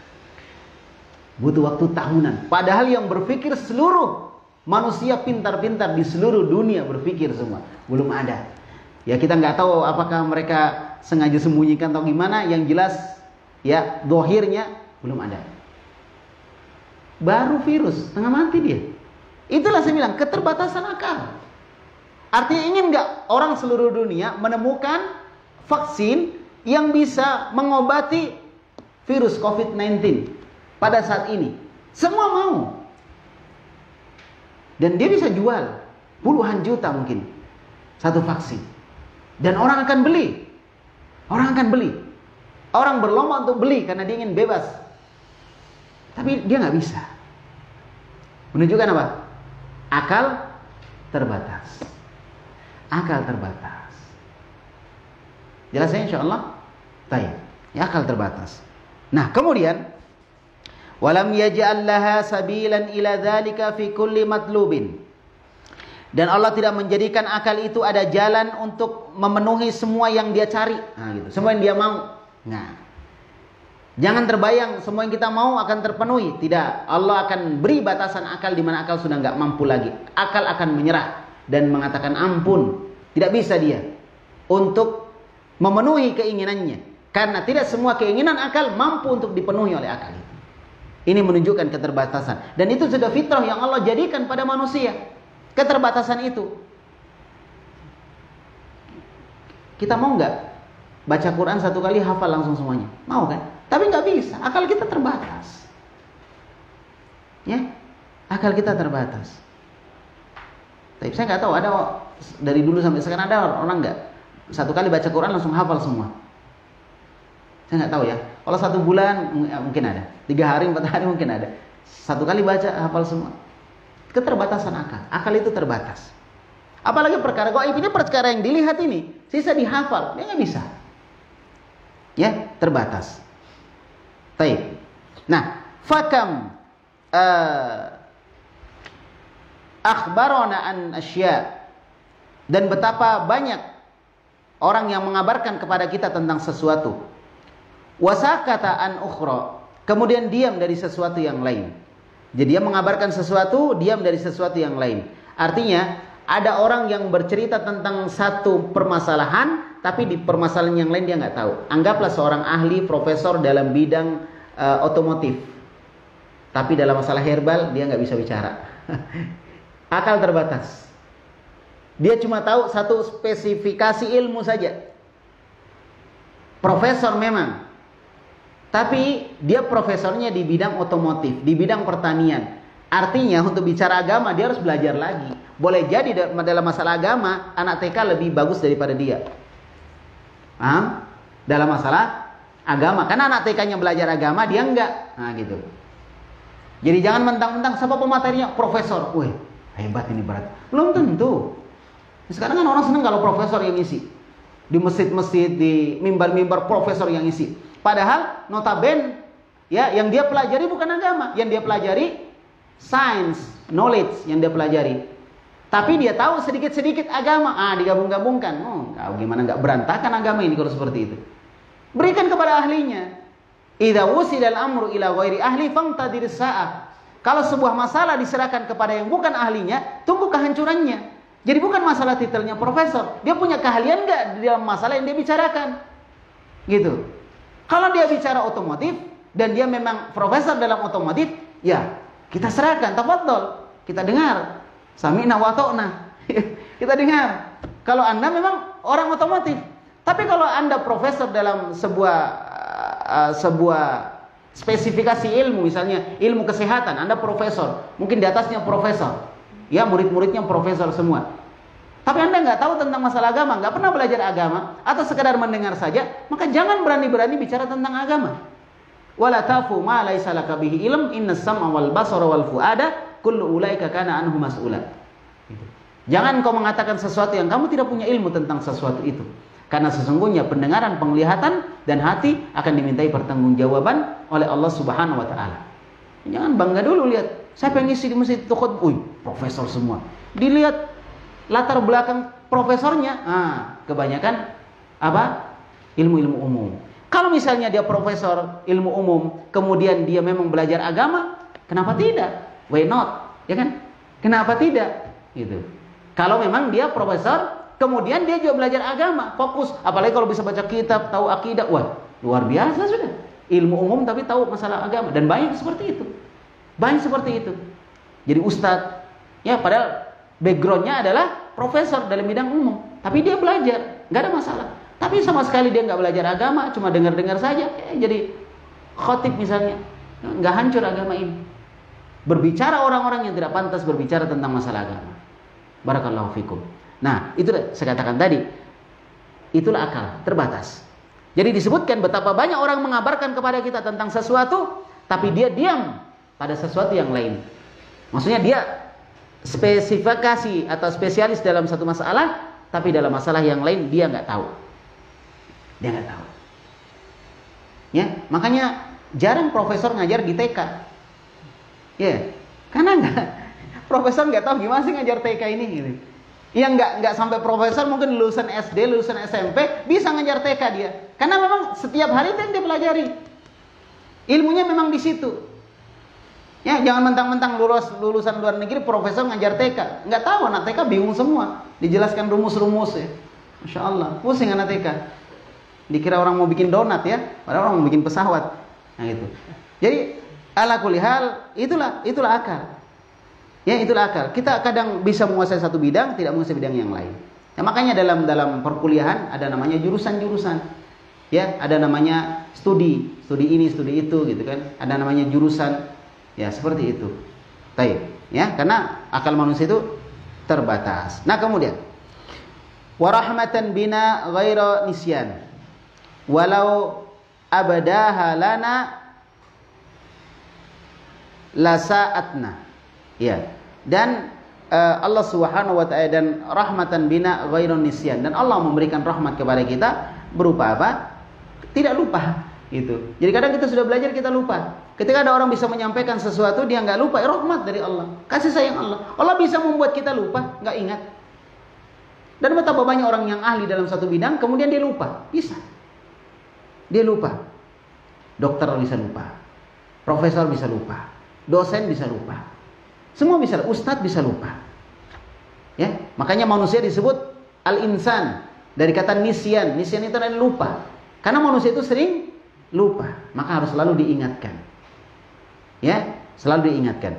Butuh waktu tahunan. Padahal yang berpikir seluruh manusia pintar-pintar di seluruh dunia berpikir semua, belum ada. Ya kita nggak tahu apakah mereka sengaja sembunyikan atau gimana. Yang jelas ya dohirnya belum ada. Baru virus, tengah mati dia. Itulah saya bilang keterbatasan akal. Artinya ingin nggak orang seluruh dunia menemukan vaksin yang bisa mengobati virus COVID-19 pada saat ini? Semua mau. Dan dia bisa jual puluhan juta mungkin satu vaksin. Dan orang akan beli. Orang akan beli. Orang berlomba untuk beli karena dia ingin bebas. Tapi dia nggak bisa. Menunjukkan apa? Akal terbatas. Akal terbatas. Jelas ya insyaallah? Baik. Ya, akal terbatas. Nah, kemudian walam yaj'al laha sabilan ila dzalika fi kulli matlubin. Dan Allah tidak menjadikan akal itu ada jalan untuk memenuhi semua yang dia cari. Nah, gitu. Semua yang dia mau. Nah, jangan terbayang semua yang kita mau akan terpenuhi. Tidak. Allah akan beri batasan akal di mana akal sudah nggak mampu lagi. Akal akan menyerah dan mengatakan ampun. Tidak bisa dia untuk memenuhi keinginannya. Karena tidak semua keinginan akal mampu untuk dipenuhi oleh akal itu. Ini menunjukkan keterbatasan. Dan itu sudah fitrah yang Allah jadikan pada manusia. Keterbatasan itu. Kita mau nggak baca Quran satu kali hafal langsung semuanya? Mau kan? Tapi nggak bisa. Akal kita terbatas. Ya, akal kita terbatas. Tapi saya nggak tahu ada dari dulu sampai sekarang ada orang nggak satu kali baca Quran langsung hafal semua? Saya nggak tahu ya. Kalau 1 bulan mungkin ada, 3 hari, 4 hari mungkin ada. Satu kali baca hafal semua. Keterbatasan akal. Akal itu terbatas. Apalagi perkara gaib ini, perkara yang dilihat ini, sisa dihafal, dia nggak bisa. Ya, terbatas. Baik. Nah, fakam akhbarona an asya, dan betapa banyak orang yang mengabarkan kepada kita tentang sesuatu. Wasakata an ukhra, kemudian diam dari sesuatu yang lain. Jadi dia mengabarkan sesuatu, diam dari sesuatu yang lain. Artinya ada orang yang bercerita tentang satu permasalahan, tapi di permasalahan yang lain dia nggak tahu. Anggaplah seorang ahli profesor dalam bidang otomotif, tapi dalam masalah herbal dia nggak bisa bicara. Akal terbatas. Dia cuma tahu satu spesifikasi ilmu saja. Profesor memang, tapi dia profesornya di bidang otomotif, di bidang pertanian. Artinya untuk bicara agama dia harus belajar lagi. Boleh jadi dalam masalah agama anak TK lebih bagus daripada dia. Paham? Dalam masalah agama, karena anak TK-nya belajar agama, dia enggak. Nah gitu. Jadi jangan mentang-mentang siapa pematerinya profesor. Wih, hebat ini berat. Belum tentu. Sekarang kan orang senang kalau profesor yang isi. Di masjid-masjid, di mimbar-mimbar profesor yang isi. Padahal notabene ya, yang dia pelajari bukan agama, yang dia pelajari science, knowledge yang dia pelajari. Tapi dia tahu sedikit-sedikit agama. Digabung-gabungkan. Gimana nggak berantakan agama ini kalau seperti itu? Berikan kepada ahlinya. Idza wusidal amru ila ghairi ahli fangtadir sa'ah. Kalau sebuah masalah diserahkan kepada yang bukan ahlinya, tunggu kehancurannya. Jadi bukan masalah titelnya profesor, dia punya keahlian nggak di dalam masalah yang dia bicarakan, gitu. Kalau dia bicara otomotif dan dia memang profesor dalam otomotif, ya kita serahkan, tafadhol, kita dengar, sami'na wa ta'na, kita dengar. Kalau Anda memang orang otomotif, tapi kalau Anda profesor dalam sebuah spesifikasi ilmu, misalnya ilmu kesehatan, Anda profesor, mungkin di atasnya profesor, ya murid-muridnya profesor semua. Tapi Anda nggak tahu tentang masalah agama, nggak pernah belajar agama, atau sekedar mendengar saja, maka jangan berani-berani bicara tentang agama. Wala tafu ma laisa laka bihi ilm, innas sam'a wal basara wal fuada kullu ulaika kana anhu mas'ula. Jangan kau mengatakan sesuatu yang kamu tidak punya ilmu tentang sesuatu itu. Karena sesungguhnya pendengaran, penglihatan, dan hati akan dimintai pertanggungjawaban oleh Allah Subhanahu wa taala. Jangan bangga dulu lihat, saya pengen isi di masjid itu profesor semua. Dilihat latar belakang profesornya, kebanyakan apa? Ilmu-ilmu umum. Kalau misalnya dia profesor ilmu umum, kemudian dia memang belajar agama, kenapa tidak? Why not? Ya kan? Kenapa tidak? Gitu. Kalau memang dia profesor, kemudian dia juga belajar agama, fokus. Apalagi kalau bisa baca kitab, tahu akidah, wah luar biasa sudah. Ilmu umum tapi tahu masalah agama, dan banyak seperti itu. Banyak seperti itu. Jadi ustadz, ya padahal backgroundnya adalah profesor dalam bidang umum, tapi dia belajar, nggak ada masalah. Tapi sama sekali dia nggak belajar agama, cuma dengar-dengar saja, jadi khotib misalnya, nggak hancur agama ini. Berbicara orang-orang yang tidak pantas berbicara tentang masalah agama. Barakallahu fikum. Nah, itu saya katakan tadi, itulah akal terbatas. Jadi disebutkan betapa banyak orang mengabarkan kepada kita tentang sesuatu, tapi dia diam pada sesuatu yang lain. Maksudnya dia spesifikasi atau spesialis dalam satu masalah, tapi dalam masalah yang lain dia nggak tahu. Dia nggak tahu. Ya, makanya jarang profesor ngajar di TK. Ya, karena profesor nggak tahu gimana sih ngajar TK ini gitu. Yang nggak sampai profesor, mungkin lulusan SD, lulusan SMP bisa ngajar TK dia. Karena memang setiap hari dia pelajari. Ilmunya memang di situ. Ya, jangan mentang-mentang lulusan luar negeri profesor ngajar TK. Nggak tahu, anak TK bingung semua. Dijelaskan rumus-rumus ya. Masya Allah, pusing anak TK. Dikira orang mau bikin donat ya, padahal orang mau bikin pesawat. Nah gitu. Jadi ala kulli hal, itulah akal. Ya, itulah akal. Kita kadang bisa menguasai satu bidang, tidak menguasai bidang yang lain. Ya, makanya dalam perkuliahan ada namanya jurusan-jurusan. Ya, ada namanya studi ini, studi itu gitu kan. Ada namanya jurusan. Ya, seperti itu. Baik, ya, karena akal manusia itu terbatas. Nah, kemudian wa rahmatan bina ghaira nisyan walau abadaha lana lasa'atna. Ya. Dan Allah Subhanahu wa taala dan rahmatan bina ghaira nisyan, dan Allah memberikan rahmat kepada kita berupa apa? Tidak lupa gitu. Jadi kadang kita sudah belajar kita lupa. Ketika ada orang bisa menyampaikan sesuatu dia nggak lupa, rahmat dari Allah, kasih sayang Allah. Allah bisa membuat kita lupa, nggak ingat. Dan betapa banyak orang yang ahli dalam satu bidang kemudian dia lupa, bisa. Dia lupa. Dokter bisa lupa, profesor bisa lupa, dosen bisa lupa, semua bisa, ustadz bisa lupa. Ya, makanya manusia disebut al-insan dari kata nisyan. Nisyan itu adalah lupa. Karena manusia itu sering lupa, maka harus selalu diingatkan. Ya, selalu diingatkan.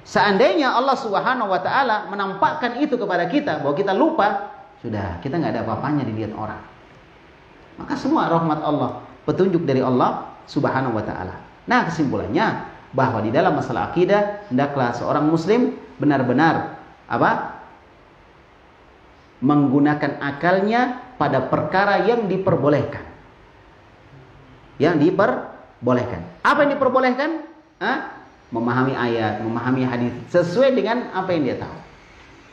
Seandainya Allah Subhanahu wa taala menampakkan itu kepada kita bahwa kita lupa, sudah, kita nggak ada apa-apanya dilihat orang. Maka semua rahmat Allah, petunjuk dari Allah Subhanahu wa taala. Nah, kesimpulannya bahwa di dalam masalah akidah hendaklah seorang muslim benar-benar apa? Menggunakan akalnya pada perkara yang diperbolehkan. Yang diperbolehkan. Apa yang diperbolehkan? Memahami ayat, memahami hadis sesuai dengan apa yang dia tahu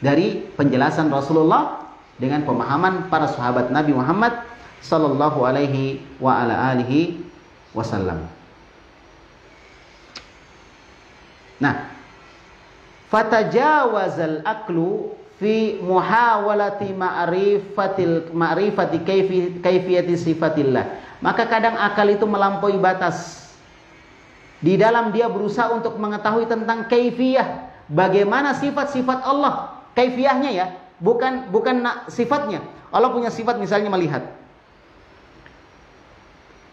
dari penjelasan Rasulullah dengan pemahaman para sahabat Nabi Muhammad sallallahu alaihi wa ala alihi wasallam. Nah, fatajawazal aklu fi muhawalati ma'rifati kaifiyati sifatillah. Maka kadang akal itu melampaui batas di dalam dia berusaha untuk mengetahui tentang kaifiyah, bagaimana sifat-sifat Allah, kaifiyahnya ya, bukan sifatnya. Allah punya sifat misalnya melihat.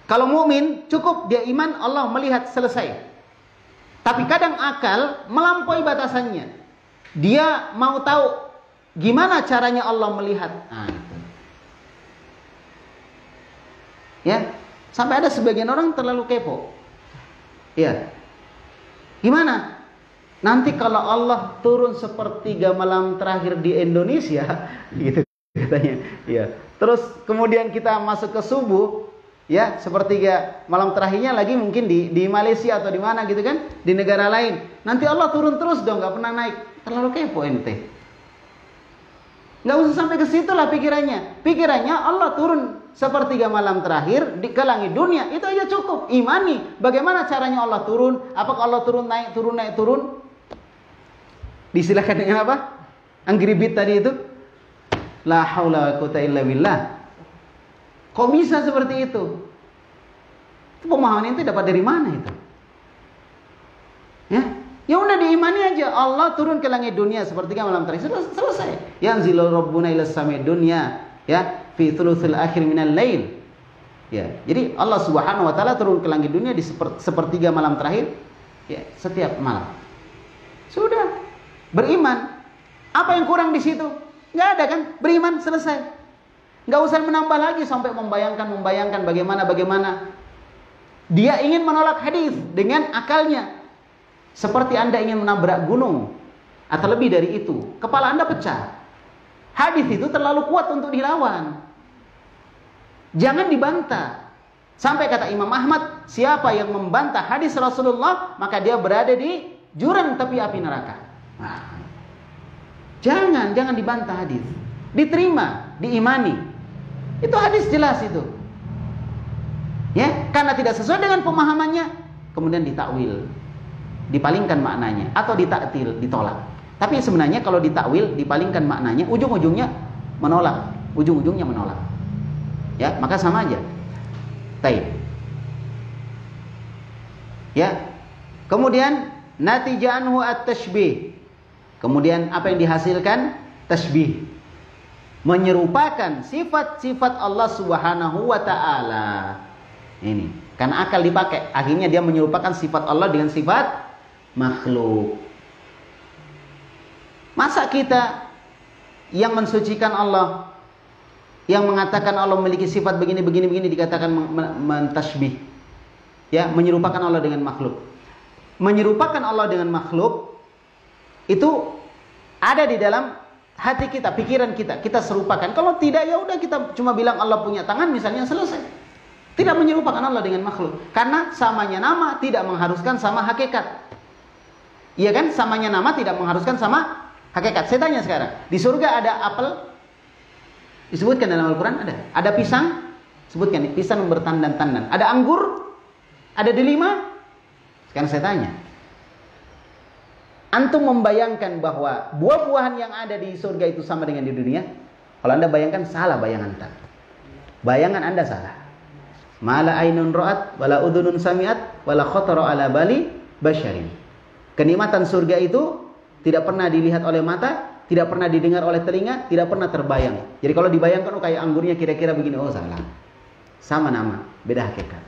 Kalau mukmin cukup dia iman Allah melihat, selesai. Tapi kadang akal melampaui batasannya. Dia mau tahu gimana caranya Allah melihat. Itu. Ya, sampai ada sebagian orang terlalu kepo. Ya, gimana? Nanti kalau Allah turun sepertiga malam terakhir di Indonesia, gitu katanya. Ya, terus kemudian kita masuk ke subuh, ya sepertiga malam terakhirnya lagi mungkin di Malaysia atau di mana gitu kan, di negara lain. Nanti Allah turun terus dong, nggak pernah naik. Terlalu kepo ente. Nggak usah sampai ke situ lah pikirannya. Pikirannya Allah turun sepertiga malam terakhir ke langit dunia, itu aja cukup. Imani bagaimana caranya Allah turun, apakah Allah turun naik turun. Disilakan dengan apa? Angry Bird tadi itu, la haula wa quwata illa billah. Kok bisa seperti itu? Itu pemahaman itu dapat dari mana itu? Ya udah diimani aja, Allah turun ke langit dunia sepertiga malam terakhir, selesai. Yanzilu rabbuna ila samai dunya, ya, fi thuluthil akhir minal lail. Ya, jadi Allah Subhanahu wa taala turun ke langit dunia di sepertiga malam terakhir, ya, setiap malam. Sudah, beriman. Apa yang kurang di situ? Nggak ada kan? Beriman, selesai. Nggak usah menambah lagi sampai membayangkan bagaimana. Dia ingin menolak hadis dengan akalnya. Seperti Anda ingin menabrak gunung atau lebih dari itu, kepala Anda pecah. Hadis itu terlalu kuat untuk dilawan. Jangan dibantah. Sampai kata Imam Ahmad, siapa yang membantah hadis Rasulullah, maka dia berada di jurang tepi api neraka. Nah, jangan dibantah hadis. Diterima, diimani. Itu hadis jelas itu. Ya, karena tidak sesuai dengan pemahamannya, kemudian ditakwil, dipalingkan maknanya, atau ditaktil, ditolak. Tapi sebenarnya kalau ditakwil, dipalingkan maknanya, ujung-ujungnya menolak. Ya, maka sama aja. Taib. Ya. Kemudian natijah anhu at-tashbih. Kemudian apa yang dihasilkan? Tashbih. Menyerupakan sifat-sifat Allah Subhanahu wa taala. Ini, karena akal dipakai, akhirnya dia menyerupakan sifat Allah dengan sifat makhluk. Masa kita yang mensucikan Allah, yang mengatakan Allah memiliki sifat begini dikatakan mentashbih, ya, menyerupakan Allah dengan makhluk. Menyerupakan Allah dengan makhluk itu ada di dalam hati kita, pikiran kita serupakan. Kalau tidak, ya udah kita cuma bilang Allah punya tangan misalnya, selesai. Tidak menyerupakan Allah dengan makhluk. Karena samanya nama tidak mengharuskan sama hakikat. Iya kan? Samanya nama tidak mengharuskan sama hakikat. Saya tanya sekarang, di surga ada apel? Disebutkan dalam Al-Quran ada. Ada pisang? Sebutkan, pisang bertandan-tandan. Ada anggur? Ada delima? Sekarang saya tanya, antum membayangkan bahwa buah-buahan yang ada di surga itu sama dengan di dunia? Kalau anda bayangkan, salah bayangan anda. Bayangan anda salah. Mala ainun ra'at, wala udhunun sami'at, wala khatara ala bali basyarin. Kenikmatan surga itu tidak pernah dilihat oleh mata, tidak pernah didengar oleh telinga, tidak pernah terbayang. Jadi kalau dibayangkan, oh kayak anggurnya kira-kira begini, oh salah. Sama nama, beda hakikat.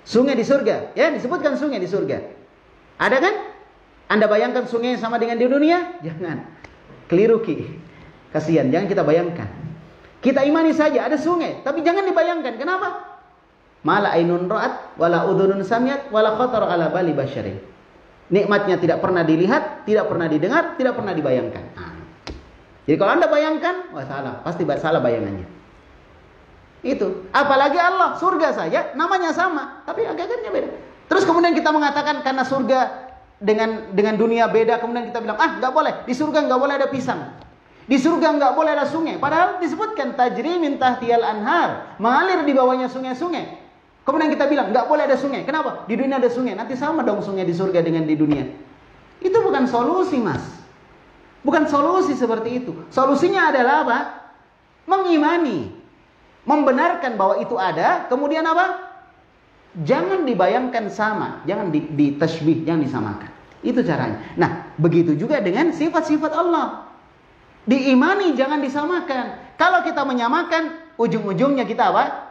Sungai di surga, ya disebutkan sungai di surga. Ada kan? Anda bayangkan sungai yang sama dengan di dunia? Jangan. Keliru ki. Kasihan, jangan kita bayangkan. Kita imani saja ada sungai, tapi jangan dibayangkan. Kenapa? Mala ainun ra'at, wala udhunun sami'at, wala khatara ala bali basyarin. Nikmatnya tidak pernah dilihat, tidak pernah didengar, tidak pernah dibayangkan. Jadi kalau anda bayangkan, wah salah, pasti salah bayangannya. Itu. Apalagi Allah, surga saja, namanya sama, tapi hakikatnya beda. Terus kemudian kita mengatakan karena surga dengan dunia beda, kemudian kita bilang, nggak boleh, di surga nggak boleh ada pisang. Di surga nggak boleh ada sungai. Padahal disebutkan tajri min tahtiyal anhar, mengalir di bawahnya sungai-sungai. Kemudian kita bilang nggak boleh ada sungai. Kenapa? Di dunia ada sungai. Nanti sama dong sungai di surga dengan di dunia. Itu bukan solusi, Mas. Bukan solusi seperti itu. Solusinya adalah apa? Mengimani, membenarkan bahwa itu ada. Kemudian apa? Jangan dibayangkan sama, jangan ditashbih, jangan disamakan. Itu caranya. Nah, begitu juga dengan sifat-sifat Allah. Diimani, jangan disamakan. Kalau kita menyamakan, ujung-ujungnya kita apa?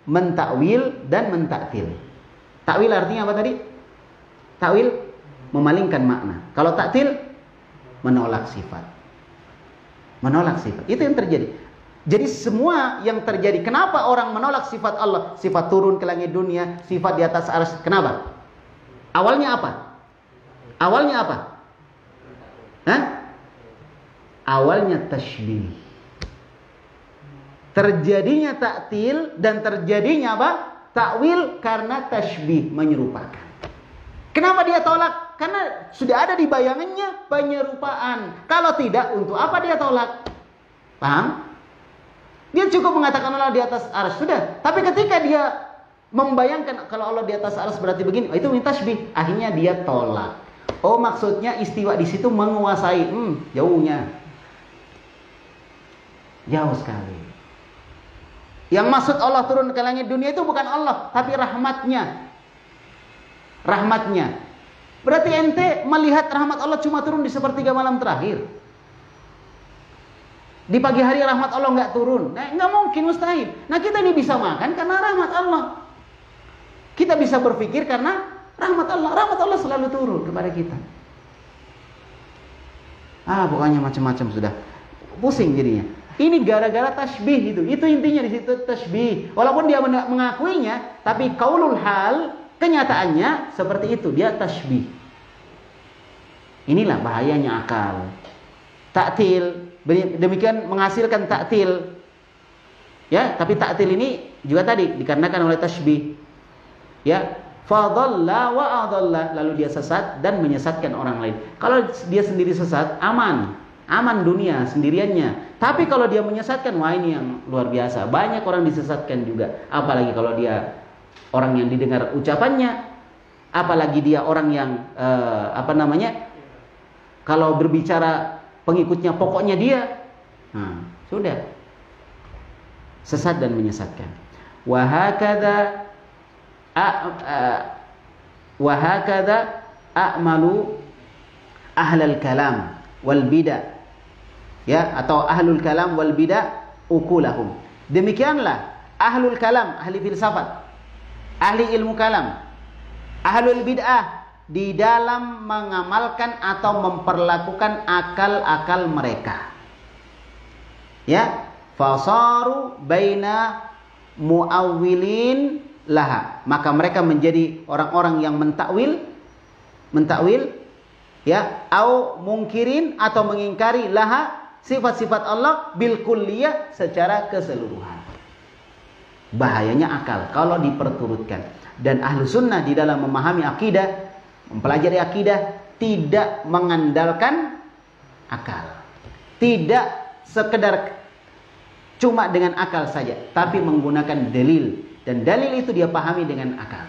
Mentakwil dan mentaktil. Takwil artinya apa tadi? Takwil memalingkan makna. Kalau taktil menolak sifat. Menolak sifat. Itu yang terjadi. Jadi semua yang terjadi, kenapa orang menolak sifat Allah? Sifat turun ke langit dunia, sifat di atas arsy. Kenapa? Awalnya apa? Awalnya apa? Awalnya tashbih. Terjadinya taktil dan terjadinya apa? Takwil karena tashbih, menyerupakan. Kenapa dia tolak? Karena sudah ada di bayangannya penyerupaan. Kalau tidak, untuk apa dia tolak? Paham? Dia cukup mengatakan Allah di atas arsy, sudah. Tapi ketika dia membayangkan kalau Allah di atas arsy berarti begini, itu tashbih. Akhirnya dia tolak. Oh, maksudnya istiwa di situ menguasai. Jauhnya. Jauh sekali. Yang maksud Allah turun ke langit dunia itu bukan Allah, tapi rahmatnya. Rahmatnya. Berarti ente melihat rahmat Allah cuma turun di sepertiga malam terakhir. Di pagi hari rahmat Allah nggak turun. Nggak mungkin, mustahil. Nah, kita ini bisa makan karena rahmat Allah. Kita bisa berpikir karena rahmat Allah. Rahmat Allah selalu turun kepada kita. Pokoknya macam-macam sudah. Pusing jadinya. Ini gara-gara tashbih itu. Itu intinya di situ, tashbih. Walaupun dia mengakuinya, tapi qaulul hal, kenyataannya seperti itu, dia tashbih. Inilah bahayanya akal. Taktil, demikian menghasilkan taktil. Ya, tapi taktil ini juga tadi dikarenakan oleh tashbih. Ya, fadalla wa adalla, lalu dia sesat dan menyesatkan orang lain. Kalau dia sendiri sesat, aman dunia sendiriannya. Tapi kalau dia menyesatkan, wah ini yang luar biasa. Banyak orang disesatkan juga. Apalagi kalau dia orang yang didengar ucapannya, apalagi dia orang yang kalau berbicara pengikutnya pokoknya dia, sudah sesat dan menyesatkan. Wa hakadha a'malu ahlal kalam wal bid'ah. Ya, atau ahlul kalam wal bid'ah ukulahum. Demikianlah ahlul kalam, ahli filsafat, ahli ilmu kalam, ahlul bid'ah di dalam mengamalkan atau memperlakukan akal-akal mereka. Ya, fasaru baina muawwilin laha. Maka mereka menjadi orang-orang yang mentakwil, ya, au mungkirin atau mengingkari laha sifat-sifat Allah bil kulliyah secara keseluruhan. Bahayanya akal kalau diperturutkan. Dan ahlu sunnah di dalam memahami akidah, mempelajari akidah, tidak mengandalkan akal. Tidak sekedar cuma dengan akal saja, tapi menggunakan dalil. Dan dalil itu dia pahami dengan akal.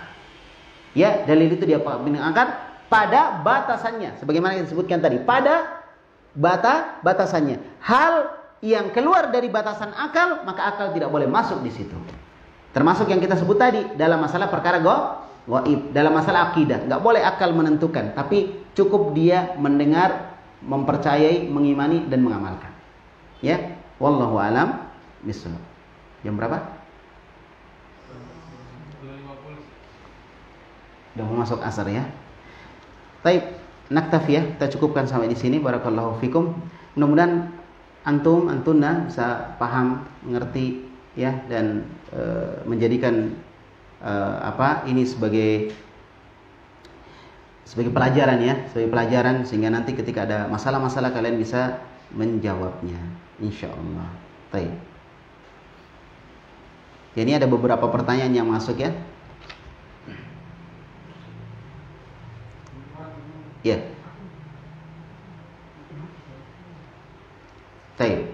Ya, dalil itu dia pahami dengan akal pada batasannya. Sebagaimana yang disebutkan tadi, pada batasannya. Hal yang keluar dari batasan akal, maka akal tidak boleh masuk di situ. Termasuk yang kita sebut tadi dalam masalah perkara gaib, dalam masalah akidah, nggak boleh akal menentukan, tapi cukup dia mendengar, mempercayai, mengimani dan mengamalkan. Ya, wallahu alam bishawab. Jam berapa? Udah mau masuk asar ya. Baik, naktafi ya, kita cukupkan sampai di sini. Barakallahu fikum. Mudah-mudahan antuna bisa paham, mengerti ya, dan menjadikan ini sebagai pelajaran ya, sebagai pelajaran sehingga nanti ketika ada masalah-masalah kalian bisa menjawabnya insyaallah. Baik. Ya, ini ada beberapa pertanyaan yang masuk ya. Ya. Baik.